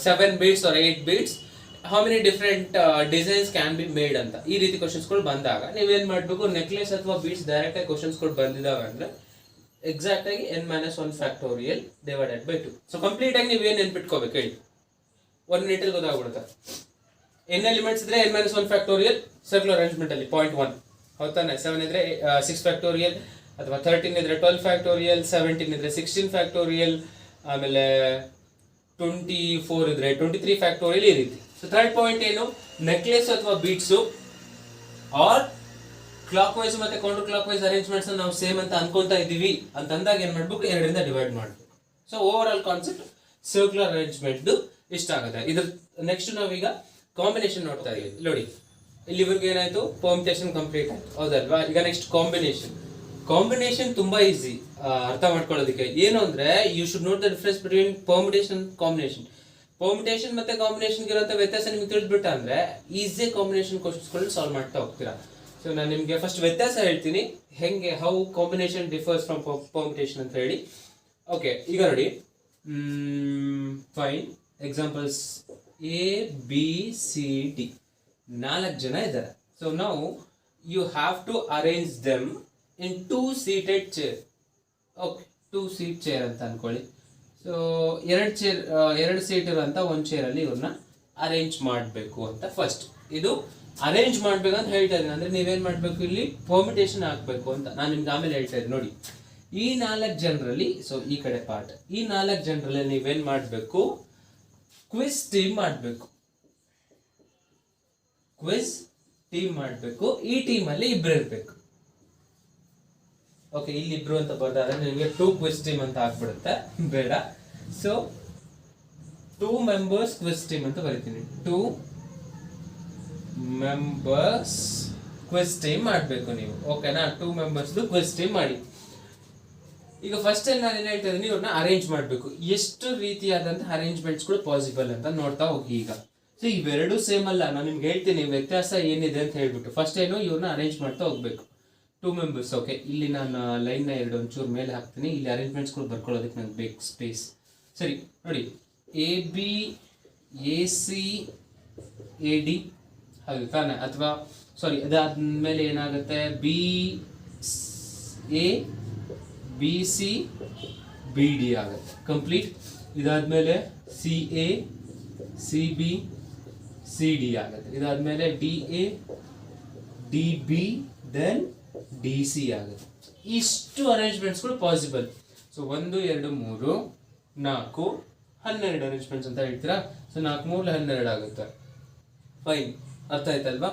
7 beads or 8 beads, how many different designs can be made ಅಂತ ಈ ರೀತಿ ಕ್ವಶನ್ಸ್ಗಳು ಬಂದಾಗ ನೀವೇನ್ ಮಾಡ್ಬೇಕು, ನೆಕ್ಲೆಸ್ ಅಥವಾ ಬೀಡ್ಸ್ ಡೈರೆಕ್ಟ್ ಆಗಿ ಕ್ವಶನ್ಸ್ಗಳು ಬಂದಿದಾವೆ ಅಂದ್ರೆ ಎಕ್ಸಾಕ್ಟ್ ಆಗಿ n-1 factorial divided by 2. So complete ಆಗಿ ನೀವೇನ್ ನೆನ್ಪಿಟ್ಕೋಬೇಕು ಹೇಳಿ, 1 minute ಅಲ್ಲಿ ಗೊತ್ತಾಗ್ಬಿಡುತ್ತೆ. n ಎಲಿಮೆಂಟ್ಸ್ ಇದ್ರೆ n-1 ಫ್ಯಾಕ್ಟೋರಿಯಲ್ ಸರ್ಕ್ಯುಲರ್ ಅರೇಂಜ್ಮೆಂಟ್ ಅಲ್ಲಿ 0.1 ಹೌದಾನೆ, 7 ಇದ್ರೆ 6 ಫ್ಯಾಕ್ಟೋರಿಯಲ್, ಅಥವಾ 13 ಇದ್ರೆ 12 ಫ್ಯಾಕ್ಟೋರಿಯಲ್, 17 ಇದ್ರೆ 16 ಫ್ಯಾಕ್ಟೋರಿಯಲ್, ಆಮೇಲೆ 24 ಇದ್ರೆ 23 ಫ್ಯಾಕ್ಟೋರಿಯಲ್, ಈ ರೀತಿ. ಸೊ ಥರ್ಡ್ ಪಾಯಿಂಟ್ ಏನು, ನೆಕ್ಲೆಸ್ ಅಥವಾ ಬೀಡ್ಸ್ ಆರ್ ಕ್ಲಾಕ್ ವೈಸ್ ಮತ್ತೆ ಕೌಂಟರ್ ಕ್ಲಾಕ್ ವೈಸ್ ಅರೇಂಜ್ಮೆಂಟ್ಸ್ ನಾವು ಸೇಮ್ ಅಂತ ಅನ್ಕೊಂತಾ ಇದೀವಿ ಅಂತ ಅಂದಾಗ ಏನ್ ಮಾಡ್ಬೇಕು, 2 ಡಿವೈಡ್ ಮಾಡ್ಬೇಕು. So over all concept circular arrangement ಇಷ್ಟ ಆಗುತ್ತೆ. ಇದ್ರ ನೆಕ್ಸ್ಟ್ ನಾವೀಗ ಕಾಂಬಿನೇಷನ್ ನೋಡ್ತಾ ಇದೀವಿ. ನೋಡಿ ಇಲ್ಲಿವರೆಗೂ ಏನಾಯ್ತು, ಪರ್ಮಿಟೇಷನ್ ಕಂಪ್ಲೀಟ್ ಆಯ್ತು, ಹೌದಲ್ವಾ? ಈಗ ನೆಕ್ಸ್ಟ್ ಕಾಂಬಿನೇಷನ್. ಕಾಂಬಿನೇಷನ್ ತುಂಬಾ ಈಸಿ ಅರ್ಥ ಮಾಡ್ಕೊಳ್ಳೋದಕ್ಕೆ. ಏನು ಅಂದ್ರೆ you should note the difference between permutation combination. Permutation ಮತ್ತೆ ಕಾಂಬಿನೇಷನ್ ಇರುವಂತ ವ್ಯತ್ಯಾಸ ನಿಮ್ಗೆ ತಿಳಿದ್ಬಿಟ್ಟ ಅಂದ್ರೆ ಈಸಿ ಕಾಂಬಿನೇಷನ್ ಕ್ವಶನ್ಸ್ಗಳನ್ನ ಸಾಲ್ವ್ ಮಾಡ್ತಾ ಹೋಗ್ತೀರಾ. ಸೊ ನಾನು ನಿಮಗೆ ಫಸ್ಟ್ ವ್ಯತ್ಯಾಸ ಹೇಳ್ತೀನಿ, ಹೆಂಗೆ how combination differs from permutation ಅಂತ ಹೇಳಿ. ಓಕೆ, ಈಗ ನೋಡಿ, fine examples A B C D, 4 ಜನ ಇದ್ದಾರೆ. ಸೊ ನಾವು you have to arrange them in 2 seated chair. Okay, 2 seat chair ಅಂತ ಅನ್ಕೊಳ್ಳಿ. ಸೊ 2 ಸೀಟ್ ಇರುವಂತ ಒಂದು ಚೇರಲ್ಲಿ ಇವ್ರನ್ನ ಅರೇಂಜ್ ಮಾಡಬೇಕು ಅಂತ ಫಸ್ಟ್. ಇದು ಅರೇಂಜ್ ಮಾಡ್ಬೇಕಂತ ಹೇಳ್ತಾ ಇದ್ದೀನಿ, ಅಂದ್ರೆ ನೀವೇನ್ ಮಾಡ್ಬೇಕು, ಇಲ್ಲಿ ಪರ್ಮಿಟೇಷನ್ ಹಾಕ್ಬೇಕು ಅಂತ ನಾನು ನಿಮ್ಗೆ ಆಮೇಲೆ ಹೇಳ್ತಾ ಇದ್ದೀನಿ. ನೋಡಿ, ಈ 4 ಜನರಲ್ಲಿ, ಸೊ ಈ ಕಡೆ ಪಾರ್ಟ್, ಈ 4 ಜನರಲ್ಲಿ ನೀವೇನ್ ಮಾಡ್ಬೇಕು, ಕ್ವಿಜ್ ಟೀಮ್ ಮಾಡಬೇಕು. ಕ್ವಿಜ್ ಟೀಮ್ ಮಾಡಬೇಕು. ಈ ಟೀಮ್ ಅಲ್ಲಿ ಇಬ್ರು ಇರ್ಬೇಕು. ಓಕೆ, ಇಲ್ಲಿ ಇಬ್ರು ಅಂತ ಬರ್ತಾರೆ, ನಿಮಗೆ 2 ಕ್ವಿಜ್ ಟೀಮ್ ಅಂತ ಆಗ್ಬಿಡುತ್ತೆ, ಬೇಡ. ಸೊ 2 members ಕ್ವಿಜ್ ಟೀಮ್ ಅಂತ ಬರೀತೀನಿ. 2 members ಕ್ವಿಜ್ ಟೀಮ್ ಮಾಡಬೇಕು ನೀವು. ಓಕೆನಾ? 2 members ಕ್ವಿಜ್ ಟೀಮ್ ಮಾಡಿ. ಈಗ ಫಸ್ಟ್ ಅಲ್ಲಿ ನಾನು ಏನ್ ಹೇಳ್ತಾ ಇದ್ದೀನಿ, ಇವ್ರನ್ನ ಅರೇಂಜ್ ಮಾಡಬೇಕು. ಎಷ್ಟು ರೀತಿಯಾದಂತಹ ಅರೇಂಜ್ಮೆಂಟ್ಸ್ಗಳು ಪಾಸಿಬಲ್ ಅಂತ ನೋಡ್ತಾ ಹೋಗಿ. ಈಗ ಸೊ ಇವೆರಡು ಸೇಮ್ ಅಲ್ಲ, ನಾನು ನಿಮ್ಗೆ ಹೇಳ್ತೀನಿ ವ್ಯತ್ಯಾಸ ಏನಿದೆ ಅಂತ ಹೇಳ್ಬಿಟ್ಟು. ಫಸ್ಟ್ ಏನು, ಇವ್ರನ್ನ ಅರೇಂಜ್ ಮಾಡ್ತಾ ಹೋಗ್ಬೇಕು. 2 members. ಓಕೆ, ಇಲ್ಲಿ ನಾನು ಲೈನ್ ನ ಒಂಚೂರು ಮೇಲೆ ಹಾಕ್ತೀನಿ. ಇಲ್ಲಿ ಅರೇಂಜ್ಮೆಂಟ್ಸ್ಗಳು ಬರ್ಕೊಳ್ಳೋದಕ್ಕೆ ನಂಗೆ ಬೇಕು ಸ್ಪೇಸ್. ಸರಿ, ನೋಡಿ, A B A C A D, ಹೌದು ತಾನೆ? ಅಥವಾ ಸಾರಿ, ಅದಾದ್ಮೇಲೆ ಏನಾಗುತ್ತೆ, B A B C B D ಆಗುತ್ತೆ, ಕಂಪ್ಲೀಟ್. ಇದಾದ್ಮೇಲೆ C A C B C D ಆಗುತ್ತೆ. ಇದಾದ್ಮೇಲೆ D A D B then D C ಆಗುತ್ತೆ. ಇಷ್ಟು ಅರೇಂಜ್ಮೆಂಟ್ಸ್ಗಳು ಪಾಸಿಬಲ್. ಸೊ 1 2 3 4 12 ಅರೇಂಜ್ಮೆಂಟ್ಸ್ ಅಂತ ಹೇಳ್ತೀರಾ. ಸೊ 4 3 12 ಆಗುತ್ತೆ. ಫೈನ್, ಅರ್ಥ ಆಯ್ತಲ್ವಾ?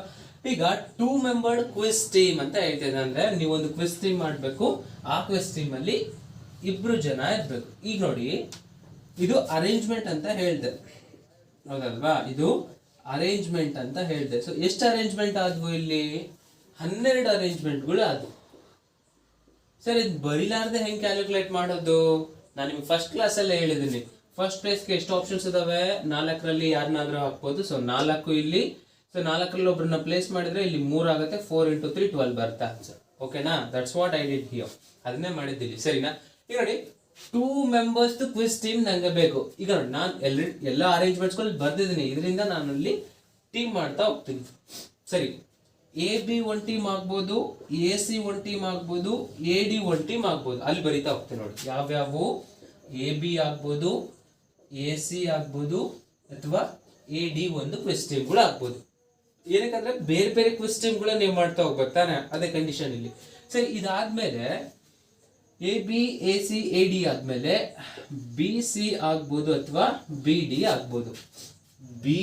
ಈಗ 2 membered ಕ್ವಿಜ್ ಟೀಮ್ ಅಂತ ಹೇಳ್ತಿದ್ದೆ, ಅಂದ್ರೆ ನೀವೊಂದು ಕ್ವಿಜ್ ಟೀಮ್ ಮಾಡಬೇಕು. ಆ ಕ್ವಿಜ್ ಟೀಮ್ ಅಲ್ಲಿ 2 ಜನ ಇರ್ಬೇಕು. ಈಗ ನೋಡಿ, ಇದು ಅರೇಂಜ್ಮೆಂಟ್ ಅಂತ ಹೇಳ್ದೆ, ಹೌದಲ್ವಾ? ಇದು ಅರೇಂಜ್ಮೆಂಟ್ ಅಂತ ಹೇಳ್ದೆ. ಸೊ ಎಷ್ಟು ಅರೇಂಜ್ಮೆಂಟ್ ಆದ್ವು ಇಲ್ಲಿ? 12 ಅರೇಂಜ್ಮೆಂಟ್ಗಳು ಆದ್ವು. ಸರ್, ಇದು ಬರಿಲಾರ್ದೆ ಹೆಂಗ್ ಕ್ಯಾಲ್ಕುಲೇಟ್ ಮಾಡೋದು? ನಾನು ನಿಮ್ಗೆ ಫಸ್ಟ್ ಕ್ಲಾಸ್ ಅಲ್ಲೇ ಹೇಳಿದ್ದೀನಿ. ಫಸ್ಟ್ ಪ್ಲೇಸ್ಗೆ ಎಷ್ಟು ಆಪ್ಷನ್ಸ್ ಇದಾವೆ? 4ರಲ್ಲಿ ಯಾರನ್ನಾದ್ರೂ ಹಾಕ್ಬೋದು. ಸೊ 4 ಇಲ್ಲಿ. ಸೊ 4ರಲ್ಲಿ ಒಬ್ಬರನ್ನ ಪ್ಲೇಸ್ ಮಾಡಿದ್ರೆ ಇಲ್ಲಿ 3 ಆಗುತ್ತೆ. 4 × 3 12 ಬರುತ್ತೆ ಆನ್ಸರ್. ಓಕೆನಾ? That's what I did here. ಅದನ್ನೇ ಮಾಡಿದ್ದೀನಿ, ಸರಿನಾ? ಈಗ ನೋಡಿ, 2 members ಕ್ವಿಜ್ ಟೀಮ್ ನಂಗೆ ಬೇಕು. ಈಗ ನೋಡಿ, ನಾನು ಎಲ್ಲ ಅರೇಂಜ್ಮೆಂಟ್ಸ್ಗಳು ಬರ್ದಿದ್ದೀನಿ. ಇದರಿಂದ ನಾನು ಇಲ್ಲಿ ಟೀಮ್ ಮಾಡ್ತಾ ಹೋಗ್ತೀನಿ. ಸರಿ, ಎ ಬಿ 1 ಟೀಮ್ ಆಗ್ಬೋದು, ಎ ಸಿ 1 ಟೀಮ್ ಆಗ್ಬೋದು, ಎ ಡಿ 1 ಟೀಮ್ ಆಗ್ಬೋದು. ಅಲ್ಲಿ ಬರಿತಾ ಹೋಗ್ತೀನಿ ನೋಡಿ, ಯಾವ್ಯಾವು ಎ ಬಿ ಆಗ್ಬೋದು, ಎ ಸಿ ಆಗ್ಬೋದು, ಅಥವಾ ಎ ಡಿ ಒಂದು ಕ್ವಿಜ್ ಟೀಮ್ಗಳು ಆಗ್ಬೋದು. ಏನಕ್ಕಂದ್ರೆ ಬೇರೆ ಬೇರೆ ಕ್ವಿಜ್ ಟೀಮ್ಗಳ ನೀವು ಮಾಡ್ತಾ ಹೋಗ್ಬೇಕು ತಾನೆ, ಅದೇ ಕಂಡೀಷನ್ ಇಲ್ಲಿ. ಸರಿ, ಇದಾದ್ಮೇಲೆ A B A C A D ಆದ್ಮೇಲೆ ಬಿ ಸಿ ಆಗ್ಬೋದು ಅಥವಾ ಬಿ ಡಿ ಆಗ್ಬೋದು. B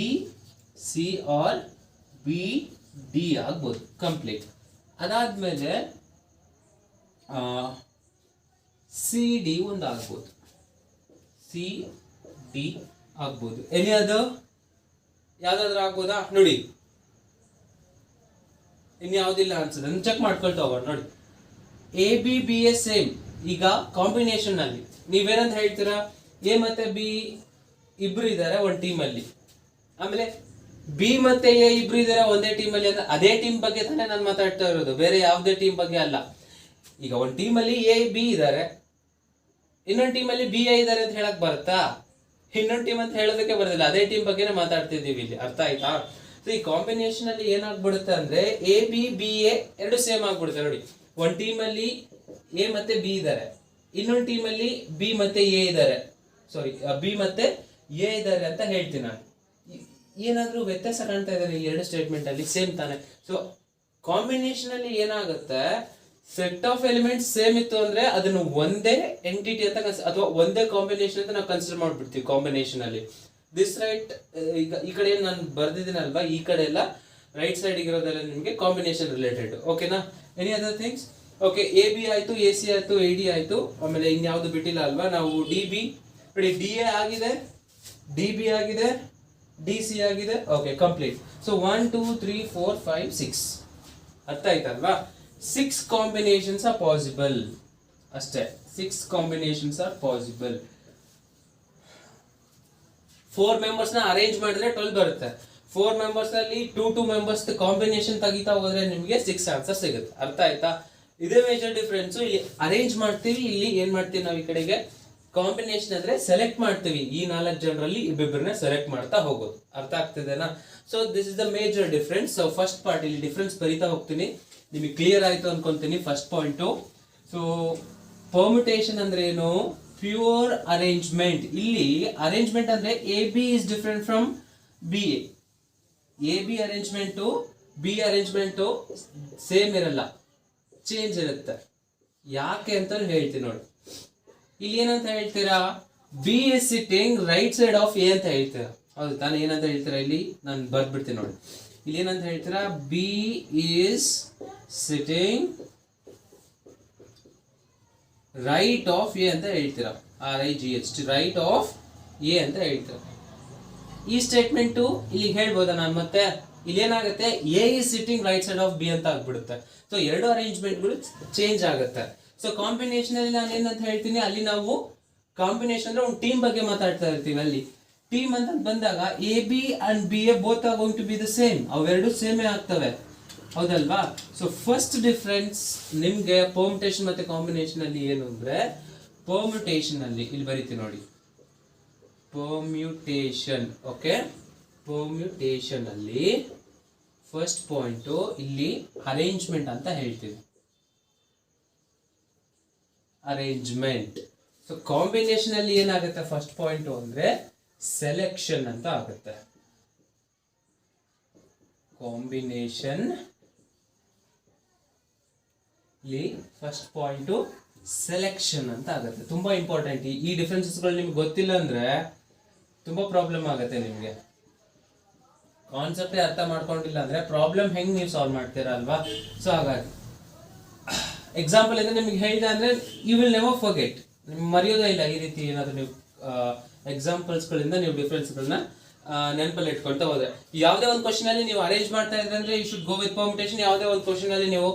C or B D ಆಗ್ಬೋದು, ಕಂಪ್ಲೀಟ್. ಅದಾದ್ಮೇಲೆ ಸಿ ಡಿ ಒಂದು ಆಗ್ಬೋದು, ಸಿ ಡಿ ಆಗ್ಬೋದು. ಎನಿ ಅದು ಯಾವ್ದಾದ್ರು ಆಗ್ಬೋದಾ? ನೋಡಿ, ಇನ್ಯಾವುದಿಲ್ಲ ಅನ್ಸುತ್ತೆ, ಚೆಕ್ ಮಾಡ್ಕೊಳ್ತಾ ಹೋಗೋಣ. ನೋಡಿ, A B B S same. ಈಗ ಕಾಂಬಿನೇಷನ್ ಅಲ್ಲಿ ನೀವೇನಂತ ಹೇಳ್ತೀರಾ, ಎ ಮತ್ತೆ ಬಿ ಇಬ್ರು ಇದ್ದಾರೆ ಒಂದು ಟೀಮ್ ಅಲ್ಲಿ, ಆಮೇಲೆ ಬಿ ಮತ್ತೆ ಎ ಇಬ್ರು ಇದ್ದಾರೆ ಒಂದೇ ಟೀಮ್ ಅಲ್ಲಿ. ಅಂದ್ರೆ ಅದೇ ಟೀಮ್ ಬಗ್ಗೆ ತಾನೇ ನಾನು ಮಾತಾಡ್ತಾ ಇರೋದು, ಬೇರೆ ಯಾವುದೇ ಟೀಮ್ ಬಗ್ಗೆ ಅಲ್ಲ. ಈಗ ಒಂದು ಟೀಮ್ ಅಲ್ಲಿ ಎ ಬಿ ಇದ್ದಾರೆ, ಇನ್ನೊಂದು ಟೀಮ್ ಅಲ್ಲಿ ಬಿ ಎ ಇದ್ದಾರೆ ಅಂತ ಹೇಳಕ್ ಬರುತ್ತಾ? ಇನ್ನೊಂದು ಟೀಮ್ ಅಂತ ಹೇಳೋದಕ್ಕೆ ಬರೋದಿಲ್ಲ, ಅದೇ ಟೀಮ್ ಬಗ್ಗೆನೇ ಮಾತಾಡ್ತಿದ್ದೀವಿ ಇಲ್ಲಿ. ಅರ್ಥ ಆಯ್ತಾ? ಸೊ ಈ ಕಾಂಬಿನೇಷನ್ ಅಲ್ಲಿ ಏನಾಗ್ಬಿಡುತ್ತೆ ಅಂದ್ರೆ ಎ ಬಿ ಬಿ ಎ ಎರಡು ಸೇಮ್ ಆಗ್ಬಿಡುತ್ತೆ. ನೋಡಿ, ಒಂದ್ ಟೀಮ್ ಅಲ್ಲಿ ಎ ಮತ್ತೆ ಬಿ ಇದ್ದಾರೆ, ಇನ್ನೊಂದು ಟೀಮ್ ಅಲ್ಲಿ ಬಿ ಮತ್ತೆ ಎ ಇದ್ದಾರೆ, ಸಾರಿ ಬಿ ಮತ್ತೆ ಎ ಇದ್ದಾರೆ ಅಂತ ಹೇಳ್ತೀನಿ ನಾನು. ಏನಾದ್ರೂ ವ್ಯತ್ಯಾಸ ಕಾಣ್ತಾ ಇದ್ದಾರೆ ಈ ಎರಡು ಸ್ಟೇಟ್ಮೆಂಟ್ ಅಲ್ಲಿ? ಸೇಮ್ ತಾನೆ. ಸೊ ಕಾಂಬಿನೇಷನ್ ಅಲ್ಲಿ ಏನಾಗುತ್ತೆ, ಸೆಟ್ ಆಫ್ ಎಲಿಮೆಂಟ್ಸ್ ಸೇಮ್ ಇತ್ತು ಅಂದ್ರೆ ಅದನ್ನು ಒಂದೇ ಎಂಟಿಟಿ ಅಂತ ಅಥವಾ ಒಂದೇ ಕಾಂಬಿನೇಷನ್ ಅಂತ ನಾವು ಕನ್ಸಿಡರ್ ಮಾಡ್ಬಿಡ್ತೀವಿ ಕಾಂಬಿನೇಷನ್ ಅಲ್ಲಿ. ದಿಸ್ ರೈಟ್, ಈಗ ಈ ಕಡೆ ನಾನು ಬರ್ದಿದ್ದೀನಲ್ವಾ, ಈ ಕಡೆ ಎಲ್ಲ ರೈಟ್ ಸೈಡ್ ಇರೋದೆಲ್ಲ ನಿಮಗೆ ಕಾಂಬಿನೇಷನ್ ರಿಲೇಟೆಡ್. ಓಕೆನಾ? Any other things? Okay, A B ಆಯ್ತು, ಎ ಸಿ ಆಯ್ತು, ಎ ಡಿ ಆಯ್ತು, ಆಮೇಲೆ ಇನ್ಯಾವುದು ಬಿಟ್ಟಿಲ್ಲ ಅಲ್ವಾ ನಾವು. ಡಿ ಬಿ ನೋಡಿ, ಡಿ ಎ ಆಗಿದೆ, ಡಿ ಬಿ ಆಗಿದೆ, ಡಿ ಸಿ ಆಗಿದೆ. Okay, complete. ಸೊ 1 2 3 4 5 6 ಅರ್ಥ ಆಯ್ತಲ್ವಾ? 6 ಕಾಂಬಿನೇಷನ್ಸ್ ಆರ್ ಪಾಸಿಬಲ್ ಅಷ್ಟೇ. 6 ಕಾಂಬಿನೇಷನ್ಸ್ ಆರ್ ಪಾಸಿಬಲ್. 4 ಮೆಂಬರ್ಸ್ ನ ಅರೇಂಜ್ ಮಾಡಿದ್ರೆ 12 ಬರುತ್ತೆ. 4 ಮೆಂಬರ್ಸ್ ಅಲ್ಲಿ 2 ಮೆಂಬರ್ಸ್ ಕಾಂಬಿನೇಷನ್ ತೆಗಿತಾ ಹೋದ್ರೆ ನಿಮಗೆ 6 ಆನ್ಸರ್ ಸಿಗುತ್ತೆ. ಅರ್ಥ ಆಯ್ತಾ? ಇದೇ ಮೇಜರ್ ಡಿಫರೆನ್ಸ್. ಇಲ್ಲಿ ಅರೇಂಜ್ ಮಾಡ್ತೀವಿ, ಇಲ್ಲಿ ಏನ್ ಮಾಡ್ತೀವಿ ನಾವು ಈ ಕಡೆಗೆ ಕಾಂಬಿನೇಷನ್ ಅಂದ್ರೆ ಸೆಲೆಕ್ಟ್ ಮಾಡ್ತೀವಿ. ಈ 4 ಜನರಲ್ಲಿ ಇಬ್ಬಿಬ್ಬರನ್ನ ಸೆಲೆಕ್ಟ್ ಮಾಡ್ತಾ ಹೋಗೋದು. ಅರ್ಥ ಆಗ್ತಿದೆನಾ? So this is the major difference. So first part ಇಲ್ಲಿ ಡಿಫರೆನ್ಸ್ ಬರೀತಾ ಹೋಗ್ತೀನಿ, ನಿಮಗೆ ಕ್ಲಿಯರ್ ಆಯ್ತು ಅನ್ಕೊಂತೀನಿ. ಫಸ್ಟ್ ಪಾಯಿಂಟ್, ಸೊ ಪರ್ಮ್ಯುಟೇಷನ್ ಅಂದ್ರೆ ಏನು? Pure arrangement. ಇಲ್ಲಿ ಅರೇಂಜ್ಮೆಂಟ್ ಅಂದ್ರೆ A B is different from B A B arrangement B arrangement same ಇರಲ್ಲ, ಚೇಂಜ್ ಇರುತ್ತೆ. ಯಾಕೆ ಅಂತ ಹೇಳ್ತೀನಿ ನೋಡಿ. ಇಲ್ಲಿ ಏನಂತ ಹೇಳ್ತೀರಾ? B is sitting right side of A ಅಂತ ಹೇಳ್ತೀರಾ, ಹೌದು ತಾನೇ? ಏನಂತ ಹೇಳ್ತೀರಾ ಇಲ್ಲಿ? ನಾನು ಬರ್ದ್ಬಿಡ್ತೀನಿ ನೋಡಿ. ಇಲ್ಲಿ ಏನಂತ ಹೇಳ್ತೀರಾ? B is sitting right of A ಅಂತ ಹೇಳ್ತೀರಾ. RIGHT ರೈಟ್ ಆಫ್ ಎ ಅಂತ ಹೇಳ್ತೀರಾ. ಈ ಸ್ಟೇಟ್ಮೆಂಟ್ ಇಲ್ಲಿ ಹೇಳ್ಬೋದಾ ನಾನು? ಮತ್ತೆ ಇಲ್ಲಿ ಏನಾಗುತ್ತೆ? A is sitting right side of B ಅಂತ ಆಗ್ಬಿಡುತ್ತೆ. ಸೊ ಎರಡು ಅರೇಂಜ್ಮೆಂಟ್ಗಳು ಚೇಂಜ್ ಆಗುತ್ತೆ. ಸೊ ಕಾಂಬಿನೇಷನ್ ಅಲ್ಲಿ ನಾನು ಏನಂತ ಹೇಳ್ತೀನಿ, ಅಲ್ಲಿ ನಾವು ಕಾಂಬಿನೇಷನ್ ಅಂದ್ರೆ ಒಂದು ಟೀಮ್ ಬಗ್ಗೆ ಮಾತಾಡ್ತಾ ಇರ್ತೀವಿ. ಅಲ್ಲಿ ಟೀಮ್ ಅಂತ ಬಂದಾಗ A B and B A both are going to be the same. ಅವೆರಡು ಸೇಮೇ ಆಗ್ತವೆ, ಹೌದಲ್ವಾ? ಸೊ ಫಸ್ಟ್ ಡಿಫರೆನ್ಸ್ ನಿಮ್ಗೆ ಪರ್ಮ್ಯುಟೇಷನ್ ಮತ್ತೆ ಕಾಂಬಿನೇಷನ್ ಅಲ್ಲಿ ಏನು ಅಂದ್ರೆ, ಪರ್ಮ್ಯುಟೇಷನ್ ಅಲ್ಲಿ ಇಲ್ಲಿ ಬರೀತೀನಿ ನೋಡಿ, ಪರ್ಮ್ಯುಟೇಷನ್. ಓಕೆ, ಪರ್ಮ್ಯುಟೇಷನ್ ಅಲ್ಲಿ ಫಸ್ಟ್ ಪಾಯಿಂಟ್ ಇಲ್ಲಿ ಅರೇಂಜ್ಮೆಂಟ್ ಅಂತ ಹೇಳ್ತೀವಿ, ಅರೇಂಜ್ಮೆಂಟ್. ಸೊ ಕಾಂಬಿನೇಷನ್ ಅಲ್ಲಿ ಏನಾಗುತ್ತೆ? ಫಸ್ಟ್ ಪಾಯಿಂಟ್ ಅಂದ್ರೆ ಸೆಲೆಕ್ಷನ್ ಅಂತ ಆಗುತ್ತೆ. ಕಾಂಬಿನೇಷನ್ ಇಲ್ಲಿ ಫಸ್ಟ್ ಪಾಯಿಂಟ್ ಸೆಲೆಕ್ಷನ್ ಅಂತ ಆಗುತ್ತೆ. ತುಂಬಾ ಇಂಪಾರ್ಟೆಂಟ್. ಈ ಡಿಫರೆನ್ಸಸ್ಗಳು ನಿಮ್ಗೆ ಗೊತ್ತಿಲ್ಲ ಅಂದ್ರೆ ತುಂಬಾ ಪ್ರಾಬ್ಲಮ್ ಆಗುತ್ತೆ ನಿಮ್ಗೆ. ಕಾನ್ಸೆಪ್ಟೇ ಅರ್ಥ ಮಾಡ್ಕೊಂಡಿಲ್ಲ ಅಂದ್ರೆ ಪ್ರಾಬ್ಲಮ್ ಹೆಂಗ್ ನೀವು ಸಾಲ್ವ್ ಮಾಡ್ತೀರಾ ಅಲ್ವಾ? ಸೊ ಹಾಗಾಗಿ ಎಕ್ಸಾಂಪಲ್ ಅಂದ್ರೆ ನಿಮ್ಗೆ ಹೇಳಿದೆ ಅಂದ್ರೆ ಯು ವಿಲ್ ನೆವರ್ ಫರ್ಗೆಟ್, ನಿಮ್ಗೆ ಮರೆಯೋದೇ ಇಲ್ಲ. ಈ ರೀತಿ ಏನಾದ್ರು ನೀವು ಎಕ್ಸಾಂಪಲ್ಸ್ ಗಳಿಂದ ನೀವು ಡಿಫರೆನ್ಸ್ ಗಳನ್ನ ನೆನಪಲ್ಲಿ ಇಟ್ಕೊಳ್ತಾ ಹೋದ್ರೆ, ಯಾವುದೇ ಒಂದು ಕ್ವಶನ್ ಅಲ್ಲಿ ನೀವು ಅರೇಂಜ್ ಮಾಡ್ತಾ ಇದ್ರೆ ಅಂದ್ರೆ you should go with permutation. ಯಾವುದೇ ಒಂದು ಕ್ವಶನ್ ಅಲ್ಲಿ ನೀವು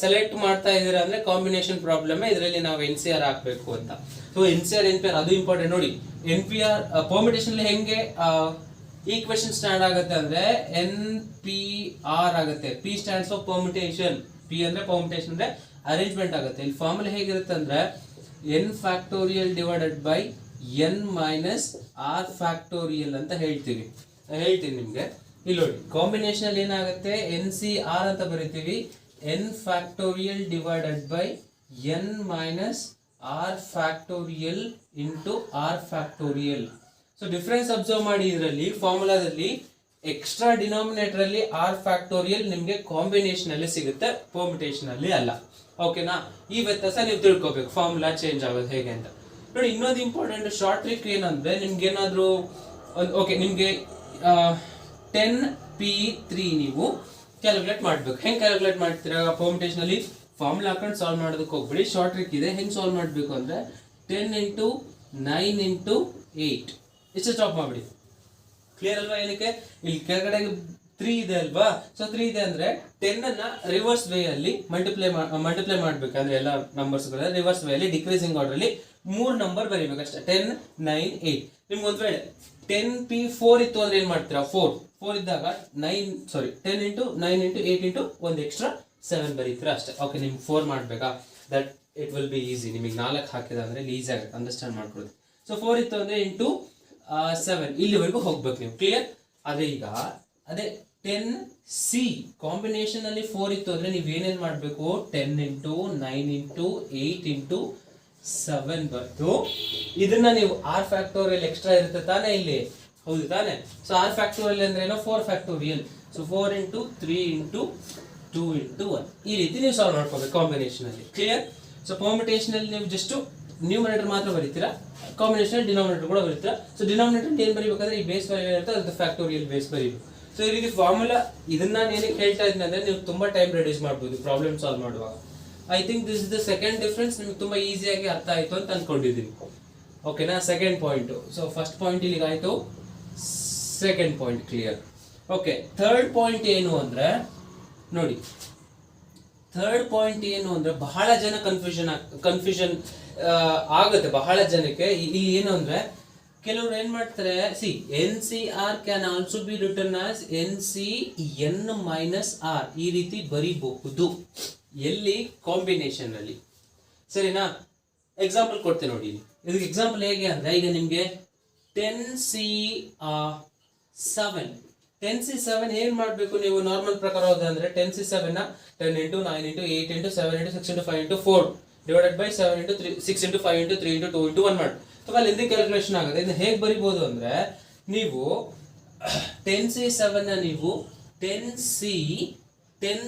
ಸೆಲೆಕ್ಟ್ ಮಾಡ್ತಾ ಇದೀರಾ ಅಂದ್ರೆ ಕಾಂಬಿನೇಷನ್ ಪ್ರಾಬ್ಲಮ್, ಇದರಲ್ಲಿ ನಾವು NCR ಹಾಕ್ಬೇಕು ಅಂತ. ಸೊ NCR NPR ಅದು ಇಂಪಾರ್ಟೆಂಟ್ ನೋಡಿ. NPR ಪರ್ಮ್ಯುಟೇಷನ್ ಅಲ್ಲಿ ಹೆಂಗೆ ಈಕ್ವೇಶನ್ ಸ್ಟ್ಯಾಂಡ್ ಆಗುತ್ತೆ ಅಂದ್ರೆ NPR ಆಗುತ್ತೆ. P stands for permutation. P ಅಂದ್ರೆ ಪರ್ಮ್ಯುಟೇಷನ್ ಅಂದ್ರೆ ಅರೇಂಜ್ಮೆಂಟ್ ಆಗುತ್ತೆ. ಇಲ್ಲಿ ಫಾರ್ಮುಲಾ ಹೇಗಿರುತ್ತೆ ಅಂದ್ರೆ n factorial divided by n minus r factorial ಅಂತ ಹೇಳ್ತೀನಿ ನಿಮ್ಗೆ. ಇಲ್ಲಿ ನೋಡಿ, ಕಾಂಬಿನೇಷನ್ ಅಲ್ಲಿ ಏನಾಗುತ್ತೆ? NCR ಅಂತ ಬರೀತೀವಿ, n factorial divided by n minus r factorial into r factorial. So difference observe ಮಾಡಿ. ಇದರಲ್ಲಿ ಫಾರ್ಮುಲಾದಲ್ಲಿ ಎಕ್ಸ್ಟ್ರಾ ಡಿನಾಮಿನೇಟರ್ ಅಲ್ಲಿ r ಫ್ಯಾಕ್ಟೋರಿಯಲ್ ನಿಮ್ಗೆ ಕಾಂಬಿನೇಷನ್ ಅಲ್ಲಿ ಸಿಗುತ್ತೆ, ಪರ್ಮ್ಯುಟೇಷನ್ ಅಲ್ಲಿ ಅಲ್ಲ. ಓಕೆನಾ? ಈ ವ್ಯತ್ಯಾಸ ನೀವು ತಿಳ್ಕೊಬೇಕು, ಫಾರ್ಮುಲಾ ಚೇಂಜ್ ಆಗೋದು ಹೇಗೆ ಅಂತ. ನೋಡಿ, ಇನ್ನೊಂದು ಇಂಪಾರ್ಟೆಂಟ್ ಶಾರ್ಟ್ ಟ್ರಿಕ್ ಏನಂದ್ರೆ, ನಿಮ್ಗೆ ಏನಾದ್ರು ಓಕೆ ನಿಮ್ಗೆ 10p3 ನೀವು ಕ್ಯಾಲ್ಕುಲೇಟ್ ಮಾಡ್ಬೇಕು. ಹೆಂಗ್ ಕ್ಯಾಲ್ಕುಲೇಟ್ ಮಾಡ್ತೀರಾ? ಪರ್ಮ್ಯುಟೇಷನ್ ಅಲ್ಲಿ ಫಾರ್ಮುಲಾ ಹಾಕೊಂಡು ಸಾಲ್ವ್ ಮಾಡೋದಕ್ಕೆ ಹೋಗ್ಬಿಡಿ. ಶಾರ್ಟ್ ಟ್ರಿಕ್ ಇದೆ. ಹೆಂಗ್ ಸಾಲ್ವ್ ಮಾಡಬೇಕು ಅಂದ್ರೆ 10 ಇಂಟು 9 ಇಂಟು 8 ಇಷ್ಟು ಸ್ಟಾಪ್ ಮಾಡ್ಬಿಡಿ. ಕ್ಲಿಯರ್ ಅಲ್ವಾ? ಏನಕ್ಕೆ? ಇಲ್ಲಿ ಕೆಳಗಡೆ 3 ಇದೆ ಅಲ್ವಾ? ಸೊ 3 ಇದೆ ಅಂದ್ರೆ 10 ಅನ್ನ ರಿವರ್ಸ್ ವೇ ಅಲ್ಲಿ ಮಲ್ಟಿಪ್ಲೈ ಮಾಡ್ಬೇಕು. ಅಂದ್ರೆ ಎಲ್ಲ ನಂಬರ್ಸ್ ಗಳ ರಿವರ್ಸ್ ವೇ ಅಲ್ಲಿ ಡಿಕ್ರೀಸಿಂಗ್ ಆರ್ಡರ್ ಅಲ್ಲಿ 3 ನಂಬರ್ ಬರೀಬೇಕು ಅಷ್ಟೇ. 10, 9, 8. ನಿಮ್ಗೆ ಒಂದ್ ವೇಳೆ 10p4 ಇತ್ತು ಅಂದ್ರೆ ಏನ್ ಮಾಡ್ತೀರಾ? 4 ಇದ್ದಾಗ 10 ಇಂಟು 9 ಇಂಟು 8 ಇಂಟು ಒಂದು ಎಕ್ಸ್ಟ್ರಾ 7 ಬರೀತೀರಾ ಅಷ್ಟೇ. ಓಕೆ, ನಿಮ್ಗೆ 4 ಮಾಡ್ಬೇಕಾ? That it will be easy. ನಿಮಗೆ 4 ಹಾಕಿದ ಅಂದ್ರೆ ಈಸಿ ಆಗುತ್ತೆ ಅಂಡರ್ಸ್ಟ್ಯಾಂಡ್ ಮಾಡ್ಕೊಳ್ಳಿ. ಸೊ 4 ಇತ್ತು ಅಂದ್ರೆ ಇಂಟು 7 ಇಲ್ಲಿವರೆಗೂ ಹೋಗ್ಬೇಕು ನೀವು. ಕ್ಲಿಯರ್? ಅದೇ 10c ಕಾಂಬಿನೇಷನ್ ಅಲ್ಲಿ 4 ಇತ್ತು ಅಂದ್ರೆ ನೀವು ಏನೇನ್ ಮಾಡ್ಬೇಕು? 10 ಇಂಟು 9 ಇಂಟು 8 ಇಂಟು 7 ಬರ್ತು. ಇದನ್ನ ನೀವು r ಫ್ಯಾಕ್ಟೋರಿಯಲ್ ಎಕ್ಸ್ಟ್ರಾ ಇರುತ್ತೆ ತಾನೇ ಇಲ್ಲಿ, ಹೌದು ತಾನೆ? ಸೊ r ಫ್ಯಾಕ್ಟೋರಿಯಲ್ ಅಂದ್ರೆ ಏನೋ 4 factorial. So 4 into 3 into 2 into 1 ಈ ರೀತಿ ನೀವು ಸಾಲ್ವ್ ಮಾಡ್ಕೋಬೇಕು ಕಾಂಬಿನೇಷನ್ ಅಲ್ಲಿ. ಕ್ಲಿಯರ್? ಸೊ ಪರ್ಮ್ಯುಟೇಷನ್ ಅಲ್ಲಿ ನೀವು ಜಸ್ಟ್ ನ್ಯೂಮರೇಟರ್ ಮಾತ್ರ ಬರೀತೀರಾ, ಕಾಂಬಿನೇಷನ್ ಡಿನಾಮಿನೇಟರ್ ಕೂಡ ಬರೀತೀರಾ. ಸೊ ಡಿನಾಮಿನೇಟರ್ ಏನ್ ಬರೀಬೇಕಾದ್ರೆ ಈ ಬೇಸ್ ವ್ಯಾಲ್ಯೂ ಇರುತ್ತೆ, ಅದ್ರ ಫ್ಯಾಕ್ಟೋರಿಯಲ್ ಬೇಸ್ ಬರೀಬೇಕು. ಸೊ ಈ ರೀತಿ ಫಾರ್ಮುಲಾ ಇದನ್ನ ಏನಕ್ಕೆ ಹೇಳ್ತಾ ಇದ್ದೀನಿ ಅಂದ್ರೆ ನೀವು ತುಂಬಾ ಟೈಮ್ ರೆಡ್ಯೂಸ್ ಮಾಡ್ಬೋದು ಪ್ರಾಬ್ಲಮ್ ಸಾಲ್ವ್ ಮಾಡುವಾಗ. I think this is the second difference. ನಿಮ್ಗೆ ತುಂಬಾ ಈಸಿಯಾಗಿ ಅರ್ಥ ಆಯ್ತು ಅಂತ ಅನ್ಕೊಂಡಿದ್ದೀನಿ. ಓಕೆನಾ? Second point. So first point ಇಲ್ಲಿಗೆ ಆಯ್ತು, second point clear. Okay, third point ಏನು ಅಂದ್ರೆ ನೋಡಿ, ಥರ್ಡ್ ಪಾಯಿಂಟ್ ಏನು ಅಂದ್ರೆ ಬಹಳ ಜನ ಕನ್ಫ್ಯೂಷನ್ ಆಗುತ್ತೆ ಬಹಳ ಜನಕ್ಕೆ. ಇಲ್ಲಿ ಏನು ಅಂದ್ರೆ ಕೆಲವರು ಏನ್ ಮಾಡ್ತಾರೆ, C N C R can also be written as N C N minus R, ಈ ರೀತಿ ಬರೀಬಹುದು. ಎಲ್ಲಿ? ಕಾಂಬಿನೇಷನ್ ಅಲ್ಲಿ. ಸರಿನಾ? ಎಕ್ಸಾಂಪಲ್ ಕೊಡ್ತೇನೆ ನೋಡಿ. ಇದಕ್ಕೆ ಎಕ್ಸಾಂಪಲ್ ಹೇಗೆ ಅಂದ್ರೆ, ಈಗ ನಿಮ್ಗೆ 10C7 10C7 ಏನ್ ಮಾಡ್ಬೇಕು ನೀವು ನಾರ್ಮಲ್ ಪ್ರಕಾರ ಹೋದ್ರೆ 10C7 ನ 10 into 9 into 8 into 7 into 6 into 5 into 4 divided by 7 into 3 6 into 5 into 3 into 2 into 1 ಮಾಡಿ. ಅಥವಾ ಅಲ್ಲಿ ಕ್ಯಾಲ್ಕುಲೇಷನ್ ಆಗುತ್ತೆ. ಇದನ್ನ ಹೇಗೆ ಬರಿಬಹುದು ಅಂದ್ರೆ, ನೀವು 10C7 ನ ನೀವು 10C 10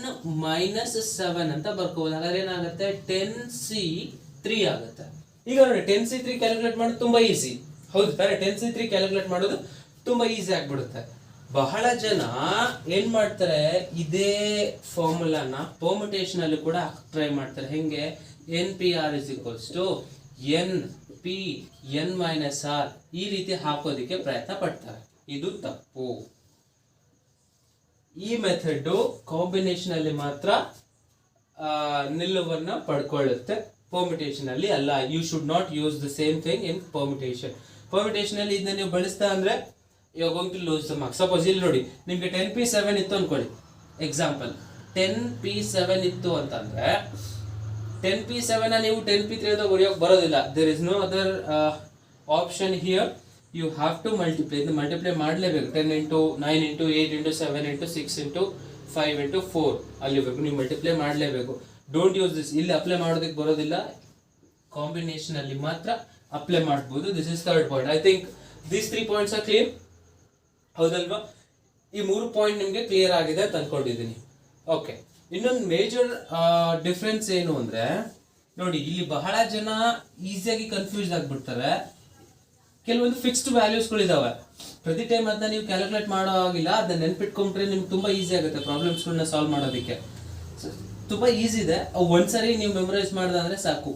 minus 7 ಅಂತ ಬರ್ಕೋಬಹುದು. ಹಾಗಾದ್ರೆ ಏನಾಗುತ್ತೆ? 10C3 ಆಗುತ್ತೆ. ಈಗ ನೋಡಿ 10C3 ಕ್ಯಾಲ್ಕುಲೇಟ್ ಮಾಡೋದು ತುಂಬಾ ಈಸಿ, ಹೌದು ತಾನೆ? 10C3 ಕ್ಯಾಲ್ಕುಲೇಟ್ ಮಾಡೋದು ತುಂಬಾ ಈಸಿ ಆಗ್ಬಿಡುತ್ತೆ. ಬಹಳ ಜನ ಏನ್ ಮಾಡ್ತಾರೆ, ಇದೇ ಫಾರ್ಮುಲಾನ ಪರ್ಮುಟೇಷನ್ ಅಲ್ಲಿ ಕೂಡ ಟ್ರೈ ಮಾಡ್ತಾರೆ. ಹೆಂಗೆ? NPR is equals to NP N minus R, ಈ ರೀತಿ ಹಾಕೋದಿಕ್ಕೆ ಪ್ರಯತ್ನ ಪಡ್ತಾರೆ. ಇದು ತಪ್ಪು. ಈ ಮೆಥಡ್ ಕಾಂಬಿನೇಷನ್ ಅಲ್ಲಿ ಮಾತ್ರ ನಿಲುವನ್ನ ಪಡ್ಕೊಳ್ಳುತ್ತೆ, ಪರ್ಮಿಟೇಷನ್ ಅಲ್ಲಿ ಅಲ್ಲ. You should not use the same thing in permutation. Permutation ಅಲ್ಲಿ ಇದನ್ನ ನೀವು ಬಳಸ್ತಾ ಅಂದ್ರೆ you are going to lose the marks. Suppose ಇಲ್ಲಿ ನೋಡಿ, ನಿಮ್ಗೆ 10P7 ಇತ್ತು ಅನ್ಕೊಳ್ಳಿ, ಎಕ್ಸಾಂಪಲ್ 10P7 ಇತ್ತು ಅಂತಂದ್ರೆ 10P7 ನೀವು 10P3 ಅಂತ ಬರೆಯೋಕೆ ಬರೋದಿಲ್ಲ. There is no other option here. You have to multiply. ಇದು ಮಲ್ಟಿಪ್ಲೈ ಮಾಡಲೇಬೇಕು. 10 into 9 into 8 into 7 into 6 into 5 into 4 ಅಲ್ಲಿಬೇಕು. ನೀವು ಮಲ್ಟಿಪ್ಲೈ ಮಾಡಲೇಬೇಕು. Don't use this. ಇಲ್ಲಿ ಅಪ್ಲೈ ಮಾಡೋದಕ್ಕೆ ಬರೋದಿಲ್ಲ, ಕಾಂಬಿನೇಷನ್ ಅಲ್ಲಿ ಮಾತ್ರ ಅಪ್ಲೈ ಮಾಡಬಹುದು. This is third point. I think these 3 points are clear, ಹೌದಲ್ವಾ? ಈ 3 ಪಾಯಿಂಟ್ ನಿಮಗೆ ಕ್ಲಿಯರ್ ಆಗಿದೆ ಅಂತ ಅನ್ಕೊಂಡಿದ್ದೀನಿ. ಓಕೆ, ಇನ್ನೊಂದು ಮೇಜರ್ ಡಿಫ್ರೆನ್ಸ್ ಏನು ಅಂದ್ರೆ, ನೋಡಿ ಇಲ್ಲಿ ಬಹಳ ಜನ ಈಸಿಯಾಗಿ ಕನ್ಫ್ಯೂಸ್ ಆಗ್ಬಿಡ್ತಾರೆ. ಕೆಲವೊಂದು ಫಿಕ್ಸ್ಡ್ ವ್ಯಾಲ್ಯೂಸ್ಗಳಿದಾವೆ. ಪ್ರತಿ ಟೈಮ್ ಅದನ್ನ ನೀವು ಕ್ಯಾಲ್ಕುಲೇಟ್ ಮಾಡೋ ಆಗಿಲ್ಲ, ಅದನ್ನ ನೆನ್ಪಿಟ್ಕೊಂಡ್ರೆ ನಿಮ್ಗೆ ತುಂಬಾ ಈಸಿ ಆಗುತ್ತೆ ಪ್ರಾಬ್ಲಮ್ಸ್ಗಳನ್ನ ಸಾಲ್ವ್ ಮಾಡೋದಕ್ಕೆ. ತುಂಬಾ ಈಸಿ ಇದೆ. ಒಂದ್ಸರಿ ನೀವು ಮೆಮೊರೈಸ್ ಮಾಡಿದ್ರೆ ಸಾಕು.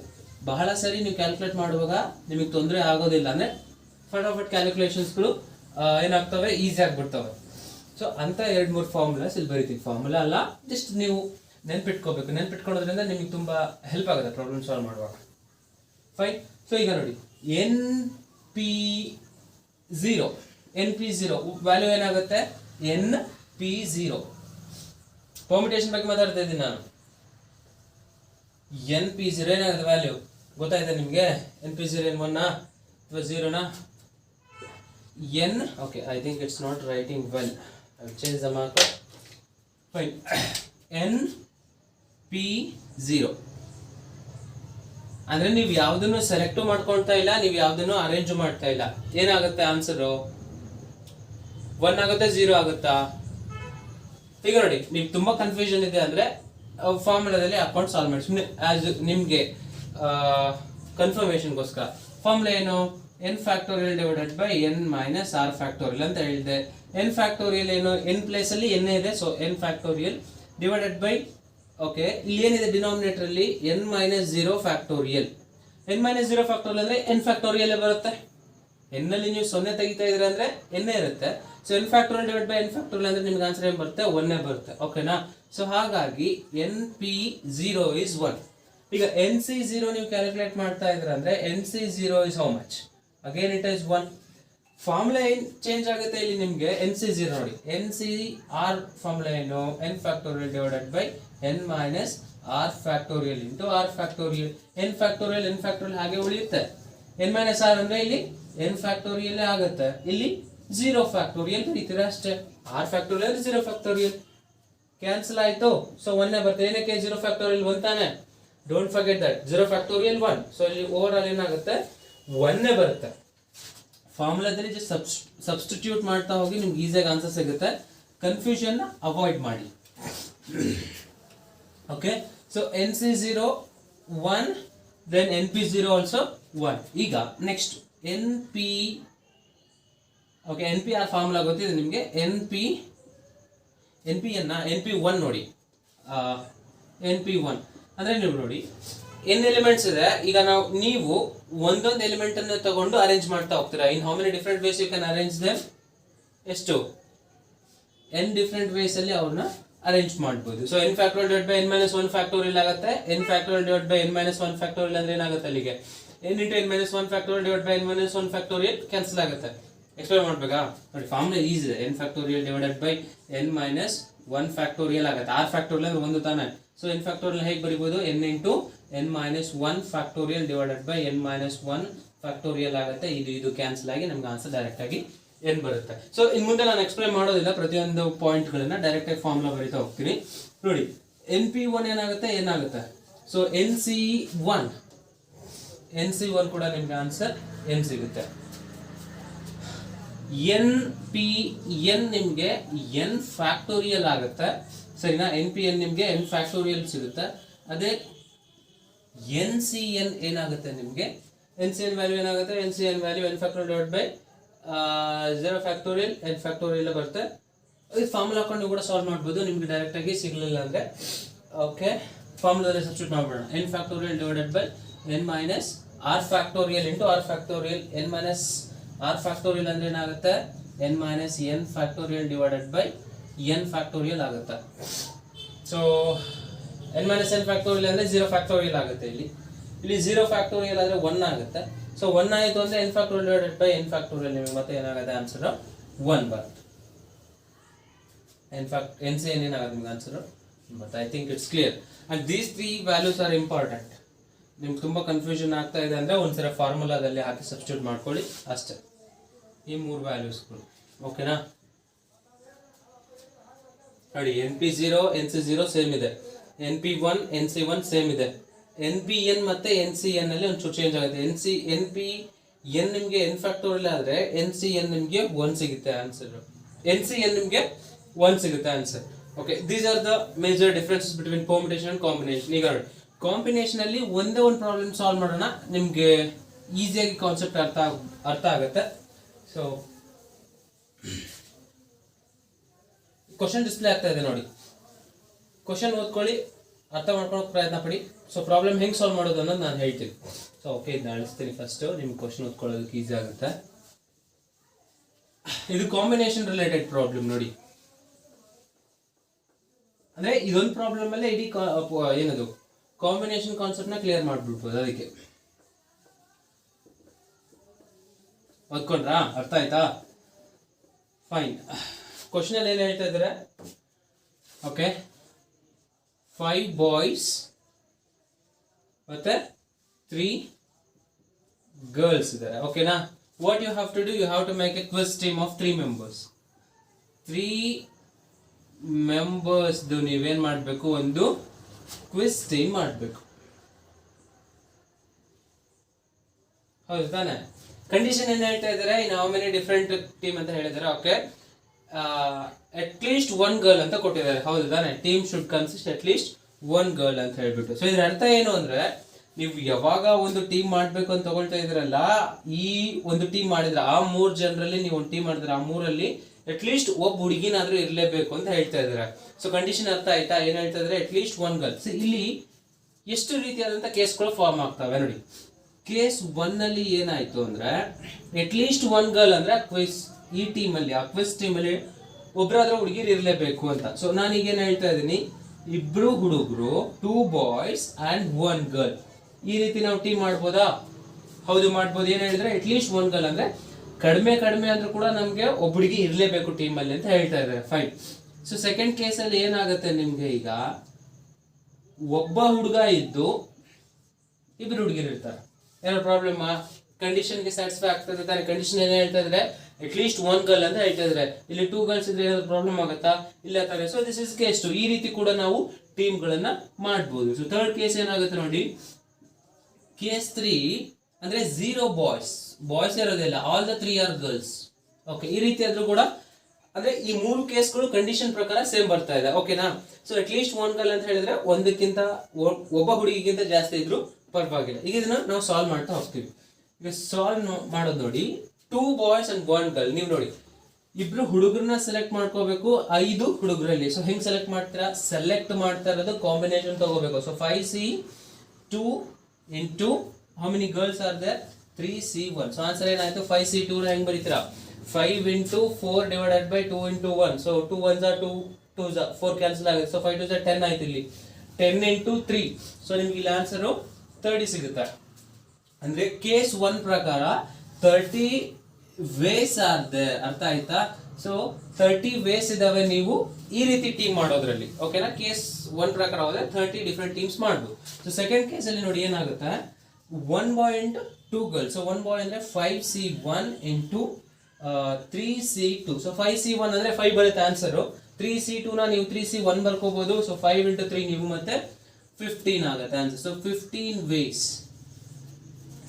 ಬಹಳ ಸರಿ ನೀವು ಕ್ಯಾಲ್ಕುಲೇಟ್ ಮಾಡುವಾಗ ನಿಮಗೆ ತೊಂದರೆ ಆಗೋದಿಲ್ಲ. ಅಂದ್ರೆ ಫಟಾಫಟ್ ಕ್ಯಾಲ್ಕುಲೇಷನ್ಸ್ಗಳು ಏನಾಗ್ತವೆ, ಈಸಿ ಆಗ್ಬಿಡ್ತವೆ. ಸೊ ಅಂತ 2-3 ಫಾರ್ಮುಲಾಸ್ ಇಲ್ಲಿ ಬರೀತೀವಿ. ಫಾರ್ಮುಲಾ ಅಲ್ಲ, ಜಸ್ಟ್ ನೀವು ನೆನ್ಪಿಟ್ಕೋಬೇಕು. ನೆನ್ಪಿಟ್ಕೊಳ್ಳೋದ್ರಿಂದ ನಿಮಗೆ ತುಂಬಾ ಹೆಲ್ಪ್ ಆಗುತ್ತೆ ಪ್ರಾಬ್ಲಮ್ ಸಾಲ್ವ್ ಮಾಡುವಾಗ. ಫೈನ್. ಸೊ ಈಗ ನೋಡಿ, NP0 ವ್ಯಾಲ್ಯೂ ಏನಾಗುತ್ತೆ? NP0. ಪರ್ಮಿಟೇಷನ್ ಬಗ್ಗೆ ಮಾತಾಡ್ತಾ ಇದ್ದೀನಿ ನಾನು. NP0 ಏನಾಗುತ್ತೆ ವ್ಯಾಲ್ಯೂ ಗೊತ್ತಾಯ್ತಾ ನಿಮ್ಗೆ? NP0 ಏನು 1 ಅಥವಾ 0 N. Okay, I think it's not writing well. I'll change the marker. Fine. NP0 ಅಂದ್ರೆ ನೀವು ಯಾವ್ದನ್ನು ಸೆಲೆಕ್ಟ್ ಮಾಡ್ಕೊಳ್ತಾ ಇಲ್ಲ, ನೀವು ಯಾವ್ದನ್ನು ಅರೇಂಜ್ ಮಾಡ್ತಾ ಇಲ್ಲ. ಏನಾಗುತ್ತೆ ಆನ್ಸರ್? 1 ಆಗುತ್ತೆ, 0 ಆಗುತ್ತಾ? ಈಗ ನೋಡಿ, ನಿಮ್ಗೆ ತುಂಬಾ ಕನ್ಫ್ಯೂಷನ್ ಇದೆ ಅಂದ್ರೆ ಫಾರ್ಮುಲಾದಲ್ಲಿ ಅಕೌಂಟ್ ಸಾಲ್ವ್ ಮಾಡಿ. ಸುಮ್ಮನೆ ಆಸ್ ನಿಮ್ಗೆ ಕನ್ಫರ್ಮೇಶನ್ಗೋಸ್ಕರ ಫಾರ್ಮುಲಾ ಏನು? n factorial divided by n minus r factorial ಅಂತ ಹೇಳಿದೆ. n ಫ್ಯಾಕ್ಟೋರಿಯಲ್ ಏನು? n ಪ್ಲೇಸ್ ಅಲ್ಲಿ n ಇದೆ, so n factorial divided by, okay, ಇಲ್ಲಿ ಏನಿದೆ ಡಿನಾಮಿನೇಟರ್ ಅಲ್ಲಿ n minus 0 factorial. n minus 0 factorial ಅಂದ್ರೆ n ಫ್ಯಾಕ್ಟೋರಿಯಲ್ ಬರುತ್ತೆ. n ಅಲ್ಲಿ ನೀವು 0 ತೆಗಿತಾ ಇದ್ರೆ ಅಂದ್ರೆ n ಇರುತ್ತೆ. So n factorial divide by n factorial ಅಂದ್ರೆ ನಿಮ್ಗೆ ಆನ್ಸರ್ ಏನ್ ಬರುತ್ತೆ? 1 ಬರುತ್ತೆ. ಓಕೆನಾ? ಸೊ ಹಾಗಾಗಿ NP0 ಇಸ್ 1. ಈಗ NC0 ನೀವು ಕ್ಯಾಲ್ಕುಲೇಟ್ ಮಾಡ್ತಾ ಇದ್ರೆ ಅಂದ್ರೆ NC0 is how much? Again it is 1. Formula ಏನ್ ಚೇಂಜ್ ಆಗುತ್ತೆ ಇಲ್ಲಿ ನಿಮ್ಗೆ? NC0 ನೋಡಿ, NCR ಫಾರ್ಮುಲಾ ಏನು? n factorial divided by n minus r factorial into r factorial. n factorial ಹಾಗೆ ಉಳಿಯುತ್ತೆ. n ಮೈನಸ್ r ಅಂದ್ರೆ ಇಲ್ಲಿ n ಫ್ಯಾಕ್ಟೋರಿಯಲ್ ಆಗುತ್ತೆ. ಇಲ್ಲಿ 0 ಫ್ಯಾಕ್ಟೋರಿಯಲ್ ಬರೀತೀರಾ ಅಷ್ಟೇ. r ಫ್ಯಾಕ್ಟೋರಿಯಲ್ 0 ಫ್ಯಾಕ್ಟೋರಿಯಲ್ ಕ್ಯಾನ್ಸಲ್ ಆಯ್ತು. ಸೊ 1 ಬರುತ್ತೆ. ಏನಕ್ಕೆ 0 ಫ್ಯಾಕ್ಟೋರಿಯಲ್ 1 ತಾನೆ? Don't forget that. 0 factorial 1. So ಇಲ್ಲಿ ಓವರ್ ಆಲ್ ಏನಾಗುತ್ತೆ? 1 ಬರುತ್ತೆ. ಫಾರ್ಮುಲಾದಲ್ಲಿ ಜಸ್ಟ್ ಸಬ್ಸ್ಟಿಟ್ಯೂಟ್ ಮಾಡ್ತಾ ಹೋಗಿ ನಿಮ್ಗೆ ಈಸಿಯಾಗಿ ಆನ್ಸರ್ ಸಿಗುತ್ತೆ. ಕನ್ಫ್ಯೂಷನ್ ಅವಾಯ್ಡ್ ಮಾಡಿ. Okay, so NC0 1, then NP0 also 1. ಈಗ ನೆಕ್ಸ್ಟ್ NPR ಫಾರ್ಮುಲಾ ಗೊತ್ತಿದೆ ನಿಮಗೆ. NP1 ನೋಡಿ. NP1 ಅಂದ್ರೆ ನೀವು ನೋಡಿ, n ಎಲಿಮೆಂಟ್ಸ್ ಇದೆ. ಈಗ ನೀವು ಒಂದೊಂದು ಎಲಿಮೆಂಟ್ ಅನ್ನು ತಗೊಂಡು ಅರೇಂಜ್ ಮಾಡ್ತಾ ಹೋಗ್ತೀರಾ. In how many different ways you can arrange them? ಎಷ್ಟು? n ಡಿಫರೆಂಟ್ ವೇಸ್ ಅಲ್ಲಿ ಅವ್ರನ್ನ ಅರೇಂಜ್ ಮಾಡಬಹುದು. So n factorial divide by n minus 1 factorial ಆಗುತ್ತೆ. n factorial divide by n minus 1 factorial ಅಂದ್ರೆ ಏನಾಗುತ್ತೆ? ಅಲ್ಲಿಗೆ n into n minus 1 factorial divided by n minus 1 factorial cancel ಆಗುತ್ತೆ. Explain ಮಾಡ್ಬೇಕಾ ನೋಡಿ, ಫಾರ್ಮುಲಾ ಈಸಿ ಇದೆ. n factorial divided by n minus 1 factorial ಆಗುತ್ತೆ. r factorial ಅಂದ್ರೆ ಒಂದು ತಾನೆ. ಸೊ n factorial ಹೇಗೆ ಬರೀಬಹುದು, n into n minus 1 factorial divided by n minus 1 factorial ಆಗುತ್ತೆ. ಇದು ಕ್ಯಾನ್ಸಲ್ ಆಗಿ ನಮ್ಗೆ ಆನ್ಸರ್ ಡೈರೆಕ್ಟ್ ಆಗಿ n ಬರುತ್ತೆ. ಸೊ ಇನ್ನು ಮುಂದೆ ನಾನು ಎಕ್ಸ್ಪ್ಲೇನ್ ಮಾಡೋದಿಲ್ಲ, ಪ್ರತಿಯೊಂದು ಪಾಯಿಂಟ್ ಗಳನ್ನ ಡೈರೆಕ್ಟ್ ಆಗಿ ಫಾರ್ಮುಲಾ ಬರೀತಾ ಹೋಗ್ತೀನಿ. ನೋಡಿ np1 ಏನಾಗುತ್ತೆ, n ಆಗುತ್ತೆ. ಸೊ nc1 ಕೂಡ ನಿಮ್ಗೆ ಆನ್ಸರ್ n ಸಿಗುತ್ತೆ. npn ನಿಮ್ಗೆ n ಫ್ಯಾಕ್ಟೋರಿಯಲ್ ಆಗುತ್ತೆ, ಸರಿನಾ. npn ನಿಮ್ಗೆ n ಫ್ಯಾಕ್ಟೋರಿಯಲ್ ಸಿಗುತ್ತೆ. ಅದೇ ncn ಏನಾಗುತ್ತೆ ನಿಮ್ಗೆ, ncn ವ್ಯಾಲ್ಯೂ ಏನಾಗುತ್ತೆ, ncn value n factorial divide by 0 factorial n factorial ಬರುತ್ತೆ. ಈ ಫಾರ್ಮುಲಾ ಹಾಕೊಂಡು ನೀವು ಕೂಡ ಸಾಲ್ವ್ ಮಾಡ್ಬೋದು, ನಿಮ್ಗೆ ಡೈರೆಕ್ಟ್ ಆಗಿ ಸಿಗಲಿಲ್ಲ ಅಂದ್ರೆ. ಓಕೆ, ಫಾರ್ಮುಲಾದಲ್ಲಿ ಸಬ್ಸ್ಟಿಟ್ಯೂಟ್ ಮಾಡ್ಬೋಣ. n factorial divided by n minus r factorial into r factorial. n minus r factorial ಅಂದ್ರೆ ಏನಾಗುತ್ತೆ, n minus n factorial divided by n factorial ಆಗುತ್ತೆ. So n minus n factorial ಅಂದ್ರೆ 0 factorial ಆಗುತ್ತೆ. ಇಲ್ಲಿ 0 factorial ಆದ್ರೆ 1 ಆಗುತ್ತೆ. So 1 ಆಯಿತು ಅಂದ್ರೆ n factorial divided by n factorial, ನಿಮಗೆ ಮತ್ತೆ ಏನಾಗುತ್ತೆ ಆನ್ಸರ್ 1 ಬರುತ್ತೆ. ncn ಏನಾಗುತ್ತೆ ನಿಮ್ಗೆ answer. But I think it's clear. And these 3 values are important. ನಿಮ್ಗೆ ತುಂಬಾ ಕನ್ಫ್ಯೂಷನ್ ಆಗ್ತಾ ಇದೆ ಅಂದ್ರೆ ಒಂದ್ಸಲ ಫಾರ್ಮುಲಾದಲ್ಲಿ ಹಾಕಿ ಸಬ್ಸ್ಟಿಟ್ಯೂಟ್ ಮಾಡ್ಕೊಳ್ಳಿ ಅಷ್ಟೇ, ಈ 3 ವ್ಯಾಲ್ಯೂಸ್ಗಳು. ಓಕೆನಾ. ನೋಡಿ np0 nc0 ಸೇಮ್ ಇದೆ, np1 nc1 ಸೇಮ್ ಇದೆ. npn ಮತ್ತೆ ncn ಅಲ್ಲಿ ಒಂದು ಚೇಂಜ್ ಆಗುತ್ತೆ. npn ನಿಮಗೆ n ಫ್ಯಾಕ್ಟೋರಿಯಲ್ ಆದ್ರೆ ncn ನಿಮಗೆ 1 ಸಿಗುತ್ತೆ ಆನ್ಸರ್, ncn ನಿಮಗೆ 1 ಸಿಗುತ್ತೆ answer. Okay, these are the major differences between permutation and combination. ಈಗ ನೋಡಿ, ಕಾಂಬಿನೇಷನ್ ಅಲ್ಲಿ ಒಂದೇ ಒಂದು ಪ್ರಾಬ್ಲಮ್ ಸಾಲ್ವ್ ಮಾಡೋಣ, ನಿಮ್ಗೆ ಈಸಿಯಾಗಿ ಕಾನ್ಸೆಪ್ಟ್ ಅರ್ಥ ಆಗುತ್ತೆ. ಸೊ ಕ್ವಶನ್ ಡಿಸ್ಪ್ಲೇ ಆಗ್ತಾ ಇದೆ ನೋಡಿ, ಕ್ವಶನ್ ಓದ್ಕೊಳ್ಳಿ, ಅರ್ಥ ಮಾಡ್ಕೊಳ್ಳೋಕೆ ಪ್ರಯತ್ನ ಪಡಿ. ಸೊ ಪ್ರಾಬ್ಲಮ್ ಹೆಂಗೆ ಸಾಲ್ವ್ ಮಾಡೋದು ಅನ್ನೋದು ನಾನು ಹೇಳ್ತೀನಿ. ಸೊ ಓಕೆ, ಇದನ್ನ ಅಳಿಸ್ತೀನಿ ಫಸ್ಟ್, ನಿಮ್ಗೆ ಕ್ವಶನ್ ಓದ್ಕೊಳ್ಳೋದಕ್ಕೆ ಈಸಿ ಆಗುತ್ತೆ. ಇದು ಕಾಂಬಿನೇಷನ್ ರಿಲೇಟೆಡ್ ಪ್ರಾಬ್ಲಮ್ ನೋಡಿ. ಅಂದ್ರೆ ಇದೊಂದು ಪ್ರಾಬ್ಲಮ್ ಅಲ್ಲೇ ಇಡೀ ಏನದು ಕಾಂಬಿನೇಷನ್ ಕಾನ್ಸೆಪ್ಟ್ ನ ಕ್ಲಿಯರ್ ಮಾಡ್ಬಿಡ್ಬೋದು. ಅದಕ್ಕೆ ಓದ್ಕೊಂಡ್ರಾ, ಅರ್ಥ ಆಯ್ತಾ? ಫೈನ್. ಕ್ವಶನ್ ಅಲ್ಲಿ ಏನ್ ಹೇಳ್ತಾ ಇದ್ದಾರೆ, ಓಕೆ, 5 ಬಾಯ್ಸ್ ಮತ್ತೆ 3 ಗರ್ಲ್ಸ್ ಇದ್ದಾರೆ. ಓಕೆನಾ. What you have to do, you have to make a quiz team of 3 members. 3 members ನೀವೇನ್ ಮಾಡಬೇಕು, ಒಂದು ಕ್ವಿಜ್ ಟೀಮ್ ಮಾಡಬೇಕು. ಹೌದು ತಾನೆ. ಕಂಡೀಷನ್ ಏನ್ ಹೇಳ್ತಾ ಇದ್ದಾರೆ, ಇನ್ ಹೌ ಮೆನಿ ಡಿಫರೆಂಟ್ ಟೀಮ್ ಅಂತ ಹೇಳಿದ್ದಾರೆ. ಓಕೆ, ಅಟ್ ಲೀಸ್ಟ್ 1 ಗರ್ಲ್ ಅಂತ ಕೊಟ್ಟಿದ್ದಾರೆ. ಹೌದು ತಾನೆ. Team should consist at least 1 girl ಅಂತ ಹೇಳ್ಬಿಟ್ಟು. ಸೊ ಇದ್ರ ಅರ್ಥ ಏನು ಅಂದ್ರೆ, ನೀವು ಯಾವಾಗ ಒಂದು ಟೀಮ್ ಮಾಡ್ಬೇಕು ಅಂತ ತಗೊಳ್ತಾ ಇದ್ರಲ್ಲ, ಈ ಒಂದು ಟೀಮ್ ಮಾಡಿದ್ರೆ ಆ 3 ಜನರಲ್ಲಿ ನೀವು ಒಂದು ಟೀಮ್ ಮಾಡಿದ್ರೆ ಆ 3ರಲ್ಲಿ ಅಟ್ ಲೀಸ್ಟ್ ಒಬ್ಬ ಹುಡುಗಿನಾದ್ರೂ ಇರಲೇಬೇಕು ಅಂತ ಹೇಳ್ತಾ ಇದ್ದಾರೆ. ಸೊ ಕಂಡೀಷನ್ ಅರ್ಥ ಆಯ್ತಾ? ಏನ್ ಹೇಳ್ತಾ ಇದ್ರೆ, ಅಟ್ ಲೀಸ್ಟ್ 1 ಗರ್ಲ್. ಇಲ್ಲಿ ಎಷ್ಟು ರೀತಿಯಾದಂತ ಕೇಸ್ಗಳು ಫಾರ್ಮ್ ಆಗ್ತವೆ ನೋಡಿ. ಕೇಸ್ 1 ಅಲ್ಲಿ ಏನಾಯ್ತು ಅಂದ್ರೆ, ಅಟ್ ಲೀಸ್ಟ್ 1 ಗರ್ಲ್ ಅಂದ್ರೆ ಕ್ವಿಸ್, ಈ ಟೀಮ್ ಅಲ್ಲಿ, ಆ ಕ್ವಿಸ್ ಟೀಮ್ ಅಲ್ಲಿ ಒಬ್ರಾದ್ರೂ ಹುಡುಗಿರು ಇರಲೇಬೇಕು ಅಂತ. ಸೊ ನಾನು ಈಗೇನ್ ಹೇಳ್ತಾ ಇದ್ದೀನಿ, 2 ಹುಡುಗರು, 2 ಬಾಯ್ಸ್ ಅಂಡ್ 1 ಗರ್ಲ್, ಈ ರೀತಿ ನಾವು ಟೀಮ್ ಮಾಡ್ಬೋದಾ? ಹೌದು ಮಾಡ್ಬೋದು. ಏನ್ ಹೇಳಿದ್ರೆ, ಅಟ್ ಲೀಸ್ಟ್ 1 ಗರ್ಲ್ ಅಂದ್ರೆ ಕಡಿಮೆ ಅಂದ್ರೂ ಕೂಡ ನಮ್ಗೆ ಒಬ್ಬ ಹುಡುಗಿ ಇರ್ಲೇಬೇಕು ಟೀಮ್ ಅಲ್ಲಿ ಅಂತ ಹೇಳ್ತಾ ಇದ್ದಾರೆ. ಫೈನ್. ಸೊ ಸೆಕೆಂಡ್ ಕೇಸ್ ಅಲ್ಲಿ ಏನಾಗುತ್ತೆ ನಿಮ್ಗೆ, ಈಗ ಒಬ್ಬ ಹುಡುಗ ಇದ್ದು 2 ಹುಡುಗಿರು ಇರ್ತಾರೆ. ಏನೋ ಪ್ರಾಬ್ಲಮ್, ಕಂಡೀಷನ್ಗೆ ಸ್ಯಾಟಿಸ್ಫೈ ಆಗ್ತದೆ ತಾನೆ. ಕಂಡೀಷನ್ ಏನ್ ಹೇಳ್ತಾ ಇದ್ರೆ, ಅಟ್ ಲೀಸ್ಟ್ 1 ಗರ್ಲ್ ಅಂತ ಹೇಳ್ತಾ ಇದ್ರೆ, ಇಲ್ಲಿ 2 ಗರ್ಲ್ಸ್ ಇದ್ರೆ ಏನಾದ್ರು ಪ್ರಾಬ್ಲಮ್ ಆಗುತ್ತಾ? ಇಲ್ಲ ತಾನೆ. So this is case 2. ಈ ರೀತಿ ಕೂಡ ನಾವು ಟೀಮ್ ಗಳನ್ನ ಮಾಡಬಹುದು. ಸೊ ಥರ್ಡ್ ಕೇಸ್ ಏನಾಗುತ್ತೆ ನೋಡಿ, ಕೇಸ್ 3 ಅಂದ್ರೆ 0 ಬಾಯ್ಸ್ ಇರೋದಿಲ್ಲ, all the 3 are girls. Okay, ಈ ರೀತಿ ಆದ್ರೂ ಕೂಡ, ಅಂದ್ರೆ ಈ 3 ಕೇಸ್ಗಳು ಕಂಡೀಷನ್ ಪ್ರಕಾರ ಸೇಮ್ ಬರ್ತಾ ಇದೆ. ಓಕೆನಾ. ಸೊ ಅಟ್ ಲೀಸ್ಟ್ 1 ಗರ್ಲ್ ಅಂತ ಹೇಳಿದ್ರೆ ಒಂದಕ್ಕಿಂತ ಒಬ್ಬ ಹುಡುಗಿಗಿಂತ ಜಾಸ್ತಿ ಇದ್ರು ಪರವಾಗಿಲ್ಲ. ಈಗ ಇದನ್ನ ನಾವು ಸಾಲ್ವ್ ಮಾಡ್ತಾ ಹೋಗ್ತೀವಿ. ಈಗ ಸಾಲ್ವ್ ಮಾಡೋದು ನೋಡಿ, 2 ಬಾಯ್ಸ್ ಅಂಡ್ 1 ಗರ್ಲ್. ನೀವು ನೋಡಿ, 2 ಹುಡುಗರನ್ನ ಸೆಲೆಕ್ಟ್ ಮಾಡ್ಕೋಬೇಕು 5 ಹುಡುಗರಲ್ಲಿ. ಸೊ ಹೆಂಗ್ ಸೆಲೆಕ್ಟ್ ಮಾಡ್ತೀರಾ? ಸೆಲೆಕ್ಟ್ ಮಾಡ್ತಾ ಇರೋದು ಕಾಂಬಿನೇಷನ್ ತಗೋಬೇಕು. So 5C2 into how many girls are there? 3C1. So answer ಏನಾಯ್ತು, 5C2 ಹೆಂಗ್ ಬರೀತೀರಾ? 5 into 4 divided by 2 into 1. So 2 1s are 2 2s are 4 cancel ಆಗುತ್ತೆ. ಸೊ 5 2s are 10 ಆಯ್ತು. ಇಲ್ಲಿ 10 into 3. ಸೊ ನಿಮ್ಗೆ ಇಲ್ಲಿ ಆನ್ಸರು 30 ಸಿಗುತ್ತೆ. ಅಂದ್ರೆ ಕೇಸ್ 1 ಪ್ರಕಾರ 30 ವೇಸ್ ಆರ್ ದೇರ್, ಅರ್ಥ ಆಯ್ತಾ? ಸೊ 30 ವೇಸ್ ಇದಾವೆ ನೀವು ಈ ರೀತಿ ಟೀಮ್ ಮಾಡೋದ್ರಲ್ಲಿ, ಓಕೆನಾ? ಕೇಸ್ 1 ಪ್ರಕಾರ ಹೋದ್ರೆ 30 ಡಿಫರೆಂಟ್ ಟೀಮ್ಸ್ ಮಾಡ್ಬೋದು. ಸೊ ಸೆಕೆಂಡ್ ಕೇಸ್ ಅಲ್ಲಿ ನೋಡಿ ಏನಾಗುತ್ತೆ, 1 ಬಾಯ್ ಇಂಟು 2 ಗರ್ಲ್ಸ್. ಸೊ 1 ಬಾಯ್ ಅಂದ್ರೆ 5C1 into 3C2. So 5C1 ಅಂದ್ರೆ 5 ಬರುತ್ತೆ ಆನ್ಸರ್. 3C2 ನ ನೀವು 3C1 ಬರ್ಕೋಬಹುದು. ಸೊ 5 ಇಂಟು 3 ನೀವು ಮತ್ತೆ 15 ಆಗುತ್ತೆ answer. So 15 ways.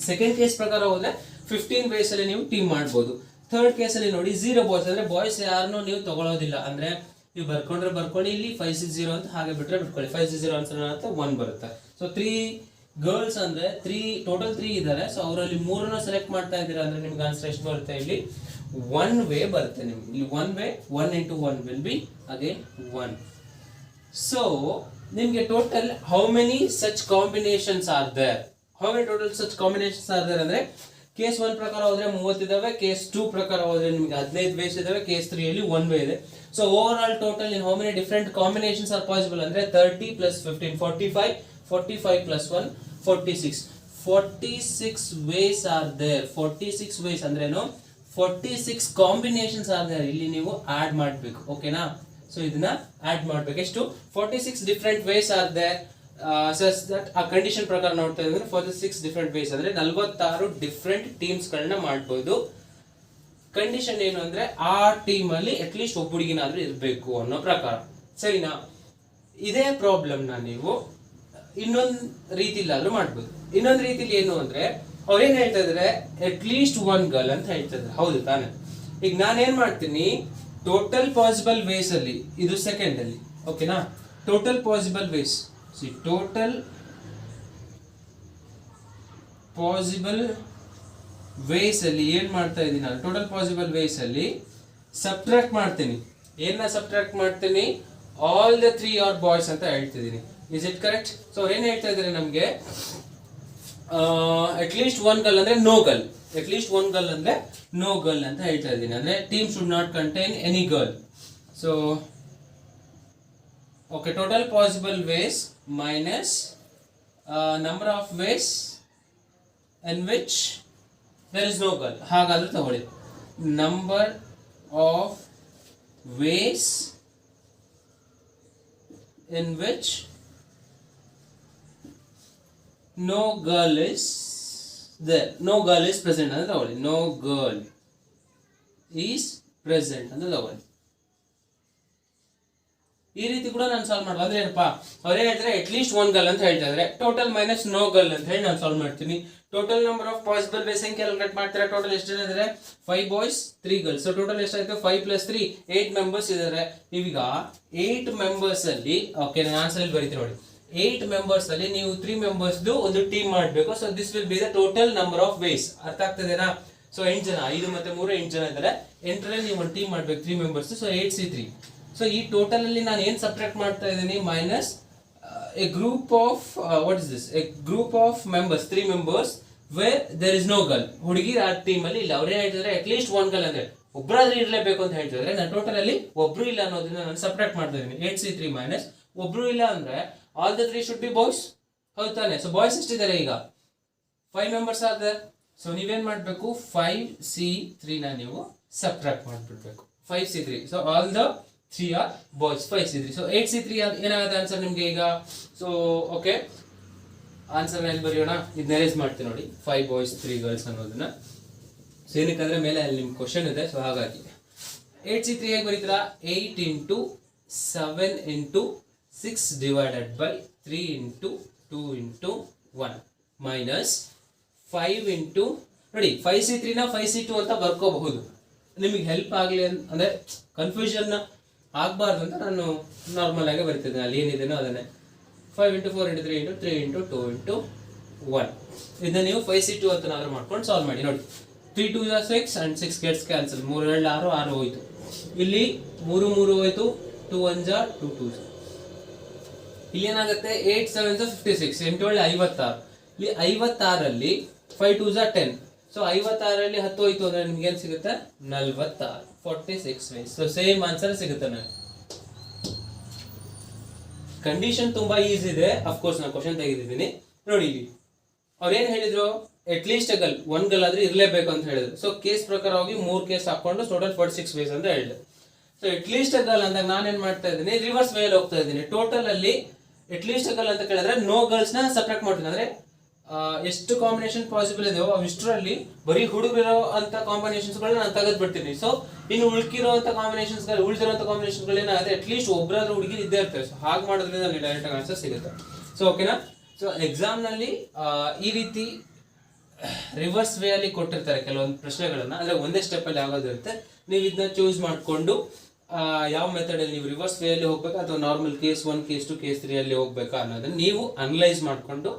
Second case ಪ್ರಕಾರ ಹೋದ್ರೆ 15 ವೇಸ್ ಅಲ್ಲಿ ನೀವು ಟೀಮ್ ಮಾಡಬಹುದು. ಥರ್ಡ್ ಕೇಸ್ ಅಲ್ಲಿ ನೋಡಿ 0 ಬಾಯ್ಸ್, ಅಂದ್ರೆ ಬಾಯ್ಸ್ ಯಾರನ್ನೂ ನೀವು ತಗೊಳ್ಳೋದಿಲ್ಲ. ಅಂದ್ರೆ ನೀವು ಬರ್ಕೊಂಡ್ರೆ ಬರ್ಕೊಳ್ಳಿ, ಇಲ್ಲಿ 560 ಅಂತ ಹಾಗೆ ಬಿಟ್ರೆ ಬಿಟ್ಕೊಳ್ಳಿ. 560 ಆನ್ಸರ್ ಅಂತ 1 ಬರುತ್ತೆ. ಸೊ 3 ಗರ್ಲ್ಸ್ ಅಂದ್ರೆ 3 ಇದ್ದಾರೆ. ಸೊ ಅವರಲ್ಲಿ 3 ಸೆಲೆಕ್ಟ್ ಮಾಡ್ತಾ ಇದ್ದೀರಾ ಅಂದ್ರೆ ನಿಮ್ಗೆ ಆನ್ಸರ್ ಎಷ್ಟು ಬರುತ್ತೆ? ಇಲ್ಲಿ 1 ವೇ ಬರುತ್ತೆ ನಿಮ್ಗೆ. ಇಲ್ಲಿ 1 way, 1 into 1 will be again 1. So ನಿಮ್ಗೆ total how many such combinations are there? How many total such combinations are there ಅಂದ್ರೆ ಕೇಸ್ 1 ಪ್ರಕಾರ ಹೋದ್ರೆ 30 ಇದಾವೆ, ಕೇಸ್ 2 ಪ್ರಕಾರ ಹೋದ್ರೆ ನಿಮ್ಗೆ 15 ವೇಸ್ ಇದಾವೆ, ಕೇಸ್ 3 ಅಲ್ಲಿ 1 ವೇ ಇದೆ. So over all total in how many different combinations R possible ಅಂದ್ರೆ 30 plus 15 45, 45 plus 1 46. 46 ways are there. 46 ways ಅಂದ್ರೇನು? 46 ಕಾಂಬಿನೇಷನ್ಸ್ ಆರ್ ದೇರ್. ಇಲ್ಲಿ ನೀವು ಆಡ್ ಮಾಡಬೇಕು, ಓಕೆನಾ? ಸೊ ಇದನ್ನ ಆಡ್ ಮಾಡಬೇಕು. ಎಷ್ಟು? 46 different ways are there. Such that ಆ ಕಂಡೀಷನ್ ಪ್ರಕಾರ ನೋಡ್ತಾ ಇದ್ರೆ 46 ಡಿಫರೆಂಟ್ ವೇಸ್ ಅಂದ್ರೆ 46 ಡಿಫರೆಂಟ್ ಟೀಮ್ಸ್ ಗಳನ್ನ ಮಾಡಬಹುದು. ಕಂಡೀಷನ್ ಏನು ಅಂದ್ರೆ ಆ ಟೀಮ್ ಅಲ್ಲಿ ಅಟ್ಲೀಸ್ಟ್ ಒಬ್ಬ ಹುಡುಗಿನಾದ್ರೂ ಇರಬೇಕು ಅನ್ನೋ ಪ್ರಕಾರ, ಸರಿನಾ? ಇದೇ ಪ್ರಾಬ್ಲಮ್ ನ ನೀವು ಇನ್ನೊಂದು ರೀತಿಲಾದ್ರೂ ಮಾಡ್ಬೋದು. ಇನ್ನೊಂದು ರೀತಿಲಿ ಏನು ಅಂದ್ರೆ ಅವ್ರೇನ್ ಹೇಳ್ತಾ ಇದಾರೆ, ಅಟ್ಲೀಸ್ಟ್ 1 ಗರ್ಲ್ ಅಂತ ಹೇಳ್ತಾ ಇದ್ದಾರೆ, ಹೌದು ತಾನೆ? ಈಗ ನಾನೇನ್ ಮಾಡ್ತೀನಿ, ಟೋಟಲ್ ಪಾಸಿಬಲ್ ವೇಸ್ ಅಲ್ಲಿ ಇದು ಸೆಕೆಂಡ್ ಅಲ್ಲಿ, ಓಕೆನಾ? Total possible ways, total possible ways ಅಲ್ಲಿ ಏನ್ ಮಾಡ್ತಾ ಇದ್ದೀನಿ ನಾನು? ಟೋಟಲ್ ಪಾಸಿಬಲ್ ವೇಸ್ ಅಲ್ಲಿ ಸಬ್ಟ್ರಾಕ್ಟ್ ಮಾಡ್ತೀನಿ. ಏನ ಸಬ್ಟ್ರಾಕ್ಟ್ ಮಾಡ್ತೀನಿ? ಆಲ್ ದ 3 ಆರ್ ಬಾಯ್ಸ್ ಅಂತ ಹೇಳ್ತಿದ್ದೀನಿ. Is it correct? ಸೊ ಏನ್ ಹೇಳ್ತಾ ಇದ್ದಾರೆ ನಮ್ಗೆ, ಅಟ್ಲೀಸ್ಟ್ 1 ಗರ್ಲ್ ಅಂದ್ರೆ ನೋ ಗರ್ಲ್, ಅಟ್ಲೀಸ್ಟ್ 1 ಗರ್ಲ್ ಅಂದ್ರೆ ನೋ ಗರ್ಲ್ ಅಂತ ಹೇಳ್ತಾ ಇದ್ದೀನಿ. ಅಂದ್ರೆ team should not contain any girl. So okay, total possible ways minus number of ways in which there is no girl. ಹಾಗಾದ್ರೆ ತಗೊಳ್ಳಿ, number of ways in which no girl is there, no girl is present ಅಂತ ತಗೊಳ್ಳಿ. no girl is present ಅಂತ ತಗೊಳ್ಳಿ. ಈ ರೀತಿ ಕೂಡ ನಾನು ಸಾಲ್ವ್ ಮಾಡ್ಬೋದು. ಅಂದ್ರೆ ಏನಪ್ಪಾ, ಅವ್ರು ಹೇಳಿದ್ರೆ ಅಟ್ಲೀಸ್ಟ್ 1 ಗರ್ಲ್ ಅಂತ ಹೇಳ್ತಾ ಇದ್ರೆ ಟೋಟಲ್ ಮೈನಸ್ ನೋ ಗರ್ಲ್ ಅಂತ ಹೇಳಿ ನಾನು ಸಾಲ್ವ್ ಮಾಡ್ತೀನಿ. Total number of possible ways ಹೆಂಗೆ ಕ್ಯಾಲ್ಕುಲೇಟ್ ಮಾಡ್ತಾರೆ? ಟೋಟಲ್ ಎಷ್ಟು ಜನ ಇದ್ದಾರೆ? 5 ಬಾಯ್ಸ್ 3 ಗರ್ಲ್ಸ್. ಸೊ ಟೋಟಲ್ ಎಷ್ಟಾಯ್ತು? 5 plus 3 8 ಮೆಂಬರ್ಸ್ ಇದ್ದಾರೆ. ಈಗ 8 ಮೆಂಬರ್ಸ್ ಅಲ್ಲಿ, ಓಕೆ ನಾನು ಆನ್ಸರ್ ಅಲ್ಲಿ ಬರೀತೀನಿ ನೋಡಿ, 8 ಮೆಂಬರ್ಸ್ ಅಲ್ಲಿ ನೀವು 3 ಮೆಂಬರ್ಸ್ ಒಂದು ಟೀಮ್ ಮಾಡಬೇಕು. So this will be the total number of ways. ಅರ್ಥ ಆಗ್ತದೇನಾ? ಸೊ 8 ಜನ, 5 ಮತ್ತೆ 3 8 ಜನ ಇದ್ದಾರೆ. 8ರಲ್ಲಿ ನೀವು ಒಂದು ಟೀಮ್ ಮಾಡ್ಬೇಕು, 3 ಮೆಂಬರ್ಸ್. So 8C3. ಸೊ ಈ ಟೋಟಲ್ ಅಲ್ಲಿ ನಾನು ಏನ್ ಸಬ್ಟ್ರಾಕ್ಟ್ ಮಾಡ್ತಾ ಇದ್ದೀನಿ? Minus a group of what is this, a group of members 3 members where there is no girl. ಹುಡುಗಿ ಆ ಟೀಮ್ ಅಲ್ಲಿ ಇಲ್ಲ. ಅವ್ರು ಏನ್ ಹೇಳ್ತಿದ್ರೆ ಅಟ್ಲೀಸ್ಟ್ 1 ಗರ್ಲ್ ಅಂದ್ರೆ ಒಬ್ಬರಾದ್ರೂ ಇರಲೇಬೇಕು ಅಂತ ಹೇಳ್ತಿದ್ರೆ ನಾನು ಟೋಟಲ್ ಅಲ್ಲಿ ಒಬ್ರು ಇಲ್ಲ ಅನ್ನೋದನ್ನ ನಾನು ಸಬ್ಟ್ರಾಕ್ಟ್ ಮಾಡ್ತಾ ಇದ್ದೀನಿ. 8C3 ಮೈನಸ್ ಒಬ್ರು ಇಲ್ಲ ಅಂದ್ರೆ all the 3 should be boys, ಹೌದು ತಾನೆ? ಸೊ ಬಾಯ್ಸ್ ಎಷ್ಟಿದ್ದಾರೆ? ಈಗ 5 ಮೆಂಬರ್ಸ್ ಆದ್ರೆ. ಸೊ ನೀವೇನ್ ಮಾಡ್ಬೇಕು? 5C3 ನ ನೀವು ಸಬ್ಟ್ರಾಕ್ಟ್ ಮಾಡ್ಬಿಡ್ಬೇಕು. 5C3. So all the 3 are boys. 5C3. So 8C3 ಏನಾಗುತ್ತೆ ಆನ್ಸರ್ ನಿಮ್ಗೆ ಈಗ? ಸೊ ಓಕೆ, ಆನ್ಸರ್ ನಲ್ಲಿ ಬರೆಯೋಣ. ಇದನ್ನ ಅರೇಂಜ್ ಮಾಡ್ತೀನಿ ನೋಡಿ, 5 ಬಾಯ್ಸ್ 3 ಗರ್ಲ್ಸ್ ಅನ್ನೋದನ್ನ. ಸೊ ಏನಕ್ಕಂದ್ರೆ ಮೇಲೆ ಅಲ್ಲಿ ನಿಮ್ಗೆ ಕ್ವಶನ್ ಇದೆ, ಸೊ ಹಾಗಾಗಿ 8C3 ಹೇಗೆ ಬರೀತೀರಾ? 8 into 7 into 6 divided by 3 into 2 into 1 minus 5 into ನೋಡಿ 5C3 ನ 5C2 ಅಂತ ಬರ್ಕೋಬಹುದು. ನಿಮಗೆ ಹೆಲ್ಪ್ ಆಗಲಿ ಅಂದ್ರೆ ಕನ್ಫ್ಯೂಷನ್ ಆಗಬಾರ್ದು ಅಂತ ನಾನು ನಾರ್ಮಲ್ ಆಗಿ ಬರೀತಿದ್ದೆ. ಅಲ್ಲಿ ಏನಿದೆನೋ ಅದನ್ನೇ 5 into 4 into 3 into 3 into 2 into 1. ಇದನ್ನ ನೀವು 5C2 ಅಂತ ನಾದ್ರು ಮಾಡ್ಕೊಂಡು ಸಾಲ್ವ್ ಮಾಡಿ ನೋಡಿ. 3 2 is 6 and 6 gets cancel. 3 2 6 6 ಹೋಯ್ತು. ಇಲ್ಲಿ 3 3 ಹೋಯ್ತು, 2 1 2 2. ಇಲ್ಲಿ ಏನಾಗುತ್ತೆ? 8 7 56, 8 56. ಇಲ್ಲಿ 56 ಅಲ್ಲಿ 5 2 10. ಸೊ 56 ಅಲ್ಲಿ 10 ಹೋಯ್ತು ಅಂದ್ರೆ ನಿಮ್ಗೆ ಏನ್ ಸಿಗುತ್ತೆ? 46. 46 ways. ಸೊ ಸೇಮ್ ಆನ್ಸರ್ ಸಿಗುತ್ತೆ ನನಗೆ. ಕಂಡೀಷನ್ ತುಂಬಾ ಈಸಿ ಇದೆ. ಅಫ್ಕೋರ್ಸ್ ನಾನು ಕ್ವಶನ್ ತೆಗೆದಿದ್ದೀನಿ ನೋಡಿ. ಇಲ್ಲಿ ಅವ್ರು ಏನ್ ಹೇಳಿದ್ರು? ಅಟ್ಲೀಸ್ಟ್ ಗಲ್ ಒಂದು ಗಲ್ ಆದ್ರೆ ಇರಲೇಬೇಕು ಅಂತ ಹೇಳಿದ್ರು. ಸೊ ಕೇಸ್ ಪ್ರಕಾರವಾಗಿ 3 ಕೇಸ್ ಹಾಕೊಂಡು ಟೋಟಲ್ 46 ವೇಸ್ ಅಂತ ಹೇಳಿದ್ರು. ಸೊ ಅಟ್ಲೀಸ್ಟ್ ಗಲ್ ಅಂದಾಗ ನಾನೇನ್ ಮಾಡ್ತಾ ಇದ್ದೀನಿ, ರಿವರ್ಸ್ ವೇಯಲ್ಲಿ ಹೋಗ್ತಾ ಇದ್ದೀನಿ. ಟೋಟಲ್ ಅಲ್ಲಿ ಅಟ್ಲೀಸ್ಟ್ ಗಲ್ ಅಂತ ಕೇಳಿದ್ರೆ ನೋ ಗರ್ಲ್ಸ್ ನ ಸಪ್ರೇಟ್ ಮಾಡ್ತೀನಿ. ಅಂದ್ರೆ ಎಷ್ಟು ಕಾಂಬಿನೇಷನ್ ಪಾಸಿಬಲ್ ಇದೆಯೋ ಅವಿಷ್ಟರಲ್ಲಿ ಬರೀ ಹುಡುಗರಿರೋ ಅಂತ ಕಾಂಬಿನೇಷನ್ಸ್ ಗಳನ್ನ ನಾನು ತೆಗೆದು ಬಿಡ್ತೀನಿ. ಸೊ ಇನ್ನು ಉಳ್ಕಿರುವಂತ ಕಾಂಬಿನೇಷನ್ಸ್ ಉಳಿದಿರುವಂತ ಕಾಂಬಿನೇಷನ್ಸ್ ಏನಾಗುತ್ತೆ, ಅಟ್ಲೀಸ್ಟ್ ಒಬ್ಬರಾದ್ರೂ ಹುಡುಗಿ ಇದ್ದೇ ಇರ್ತಾರೆ. ಸೊ ಹಾಗೆ ಮಾಡೋದ್ರಿಂದ ನನಗೆ ಡೈರೆಕ್ಟ್ ಆಗಿ ಆನ್ಸರ್ ಸಿಗುತ್ತೆ. ಸೊ ಓಕೆನಾ. ಸೊ ಎಕ್ಸಾಮ್ ನಲ್ಲಿ ಈ ರೀತಿ ರಿವರ್ಸ್ ವೇ ಅಲ್ಲಿ ಕೊಟ್ಟಿರ್ತಾರೆ ಕೆಲವೊಂದು ಪ್ರಶ್ನೆಗಳನ್ನ. ಅಂದ್ರೆ ಒಂದೇ ಸ್ಟೆಪ್ ಅಲ್ಲಿ ಯಾವ್ದಿರುತ್ತೆ, ನೀವು ಇದನ್ನ ಚೂಸ್ ಮಾಡ್ಕೊಂಡು ಯಾವ ಮೆಥಡ್ ಅಲ್ಲಿ ನೀವು ರಿವರ್ಸ್ ವೇ ಅಲ್ಲಿ ಹೋಗ್ಬೇಕಾ ಅಥವಾ ನಾರ್ಮಲ್ ಕೇಸ್ 1 ಕೇಸ್ 2 ಕೇಸ್ 3 ಅಲ್ಲಿ ಹೋಗ್ಬೇಕಾ ಅನ್ನೋದನ್ನ ನೀವು ಅನಲೈಸ್ ಮಾಡ್ಕೊಂಡು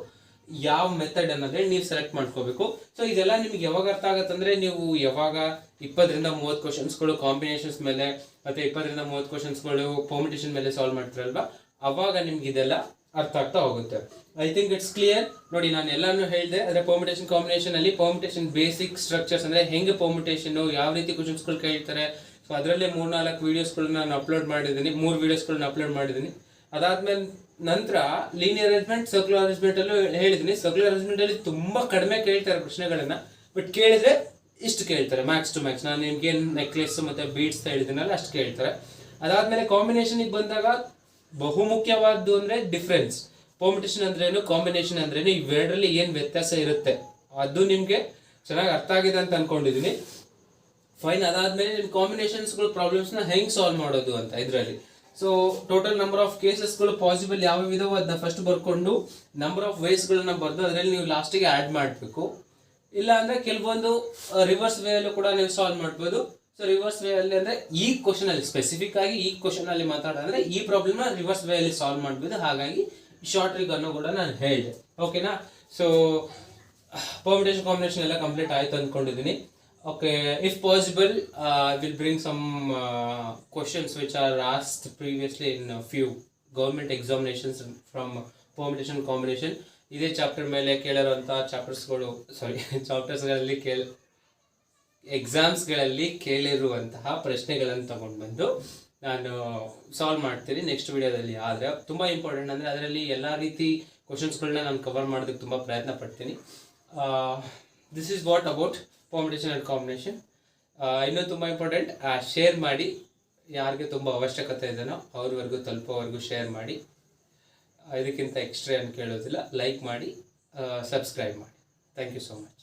ಯಾವ ಮೆಥಡ್ ಅನ್ನೋದೇ ನೀವು ಸೆಲೆಕ್ಟ್ ಮಾಡ್ಕೋಬೇಕು. ಸೊ ಇದೆಲ್ಲ ನಿಮ್ಗೆ ಯಾವಾಗ ಅರ್ಥ ಆಗತ್ತಂದ್ರೆ, ನೀವು ಯಾವಾಗ 20ರಿಂದ 30 ಕ್ವಶನ್ಸ್ಗಳು ಕಾಂಬಿನೇಷನ್ಸ್ ಮೇಲೆ ಮತ್ತೆ 20ರಿಂದ 30 ಕ್ವಶನ್ಸ್ಗಳು ಪರ್ಮಿಟೇಷನ್ ಮೇಲೆ ಸಾಲ್ವ್ ಮಾಡ್ತಿರಲ್ವಾ, ಅವಾಗ ನಿಮ್ಗೆ ಇದೆಲ್ಲ ಅರ್ಥ ಆಗ್ತಾ ಹೋಗುತ್ತೆ. I think it's clear. ನೋಡಿ ನಾನು ಎಲ್ಲಾನು ಹೇಳಿದೆ. ಅಂದ್ರೆ ಪರ್ಮಿಟೇಷನ್ ಕಾಂಬಿನೇಷನ್ ಅಲ್ಲಿ ಪರ್ಮಿಟೇಷನ್ ಬೇಸಿಕ್ ಸ್ಟ್ರಕ್ಚರ್ಸ್ ಅಂದ್ರೆ ಹೆಂಗೆ ಪರ್ಮಿಟೇಷನ್, ಯಾವ ರೀತಿ ಕ್ವಶನ್ಸ್ಗಳು ಕೇಳ್ತಾರೆ. ಸೊ ಅದರಲ್ಲೇ 3-4 ವಿಡಿಯೋಸ್ಗಳನ್ನ ನಾನು ಅಪ್ಲೋಡ್ ಮಾಡಿದ್ದೀನಿ, 3 ವಿಡಿಯೋಸ್ಗಳನ್ನ ಅಪ್ಲೋಡ್ ಮಾಡಿದ್ದೀನಿ. ಅದಾದ್ಮೇಲೆ ನಂತರ ಲೀನಿಯರ್ ಅರೇಂಜ್ಮೆಂಟ್, ಸರ್ಕ್ಯುಲರ್ ಅರೇಂಜ್ಮೆಂಟ್ ಅಲ್ಲೂ ಹೇಳಿದ್ದೀನಿ. ಸರ್ಕ್ಯುಲರ್ ಅರೇಂಜ್ಮೆಂಟ್ ಅಲ್ಲಿ ತುಂಬಾ ಕಡಿಮೆ ಕೇಳ್ತಾರೆ ಪ್ರಶ್ನೆಗಳನ್ನ, ಬಟ್ ಕೇಳಿದ್ರೆ ಇಷ್ಟು ಕೇಳ್ತಾರೆ ಮ್ಯಾಕ್ಸ್ ಟು ಮ್ಯಾಕ್ಸ್. ನಾನು ನಿಮ್ಗೆ ನೆಕ್ಲೆಸ್ ಮತ್ತೆ ಬೀಡ್ಸ್ ಹೇಳಿದ್ದೀನಲ್ಲ ಅಷ್ಟು ಕೇಳ್ತಾರೆ. ಅದಾದ್ಮೇಲೆ ಕಾಂಬಿನೇಷನ್ ಬಂದಾಗ ಬಹುಮುಖ್ಯವಾದ್ದು ಅಂದ್ರೆ ಡಿಫ್ರೆನ್ಸ್. ಪರ್ಮಿಟೇಷನ್ ಅಂದ್ರೇನು, ಕಾಂಬಿನೇಷನ್ ಅಂದ್ರೇನು, ಇವೆರಡರಲ್ಲಿ ಏನ್ ವ್ಯತ್ಯಾಸ ಇರುತ್ತೆ ಅದು ನಿಮ್ಗೆ ಚೆನ್ನಾಗಿ ಅರ್ಥ ಆಗಿದೆ ಅಂತ ಅನ್ಕೊಂಡಿದೀನಿ. ಫೈನ್. ಅದಾದ್ಮೇಲೆ ನಿಮ್ ಕಾಂಬಿನೇಷನ್ಸ್ಗಳು ಪ್ರಾಬ್ಲಮ್ಸ್ ನ ಹೆಂಗ್ ಸಾಲ್ವ್ ಮಾಡೋದು ಅಂತ ಇದರಲ್ಲಿ. ಸೊ ಟೋಟಲ್ ನಂಬರ್ ಆಫ್ ಕೇಸಸ್ಗಳು ಪಾಸಿಬಲ್ ಯಾವ ಇದಾವೋ ಅದನ್ನ ಫಸ್ಟ್ ಬರ್ಕೊಂಡು ನಂಬರ್ ಆಫ್ ವೇಸ್ಗಳನ್ನ ಬರೆದು ಅದರಲ್ಲಿ ನೀವು ಲಾಸ್ಟಿಗೆ ಆ್ಯಡ್ ಮಾಡಬೇಕು. ಇಲ್ಲ ಅಂದ್ರೆ ಕೆಲವೊಂದು ರಿವರ್ಸ್ ವೇ ಅಲ್ಲೂ ಕೂಡ ನೀವು ಸಾಲ್ವ್ ಮಾಡ್ಬೋದು. ಸೊ ರಿವರ್ಸ್ ವೇ ಅಲ್ಲಿ ಅಂದ್ರೆ ಈ ಕ್ವಶನ್ ಅಲ್ಲಿ ಸ್ಪೆಸಿಫಿಕ್ ಆಗಿ ಈ ಕ್ವಶನ್ ಅಲ್ಲಿ ಮಾತಾಡಿದ್ರೆ ಈ ಪ್ರಾಬ್ಲಮ್ ನ ರಿವರ್ಸ್ ವೇ ಅಲ್ಲಿ ಸಾಲ್ವ್ ಮಾಡ್ಬೋದು. ಹಾಗಾಗಿ ಶಾರ್ಟ್ ಟ್ರಿಕ್ ಅನ್ನು ಕೂಡ ನಾನು ಹೇಳಿದೆ. ಓಕೆನಾ. ಸೊ ಪರ್ಮಿಟೇಷನ್ ಕಾಂಬಿನೇಷನ್ ಎಲ್ಲ ಕಂಪ್ಲೀಟ್ ಆಯ್ತು ಅಂದ್ಕೊಂಡಿದ್ದೀನಿ. Okay, if possible, I will bring some questions which are asked previously in a few government examinations from permutation combination. ಇದೇ ಚಾಪ್ಟರ್ ಮೇಲೆ ಕೇಳಿರುವಂತಹ ಚಾಪ್ಟರ್ಸ್ಗಳಲ್ಲಿ ಎಕ್ಸಾಮ್ಸ್ಗಳಲ್ಲಿ ಕೇಳಿರುವಂತಹ ಪ್ರಶ್ನೆಗಳನ್ನು ತಗೊಂಡು ಬಂದು ನಾನು ಸಾಲ್ವ್ ಮಾಡ್ತೀನಿ ನೆಕ್ಸ್ಟ್ ವಿಡಿಯೋದಲ್ಲಿ. ಆದರೆ ತುಂಬ ಇಂಪಾರ್ಟೆಂಟ್ ಅಂದರೆ ಅದರಲ್ಲಿ ಎಲ್ಲ ರೀತಿ ಕ್ವಶನ್ಸ್ಗಳನ್ನ ನಾನು ಕವರ್ ಮಾಡೋದಕ್ಕೆ ತುಂಬ ಪ್ರಯತ್ನ ಪಡ್ತೀನಿ. This is what about permutation and combination. ಇನ್ನೂ ತುಂಬ ಇಂಪಾರ್ಟೆಂಟ್, ಶೇರ್ ಮಾಡಿ. ಯಾರಿಗೆ ತುಂಬ ಅವಶ್ಯಕತೆ ಇದೆಯೋ ಅವ್ರವರೆಗೂ ತಲುಪೋವರೆಗೂ ಶೇರ್ ಮಾಡಿ. ಇದಕ್ಕಿಂತ ಎಕ್ಸ್ಟ್ರಾ ಏನು ಕೇಳೋದಿಲ್ಲ. ಲೈಕ್ ಮಾಡಿ, ಸಬ್ಸ್ಕ್ರೈಬ್ ಮಾಡಿ. Thank you so much.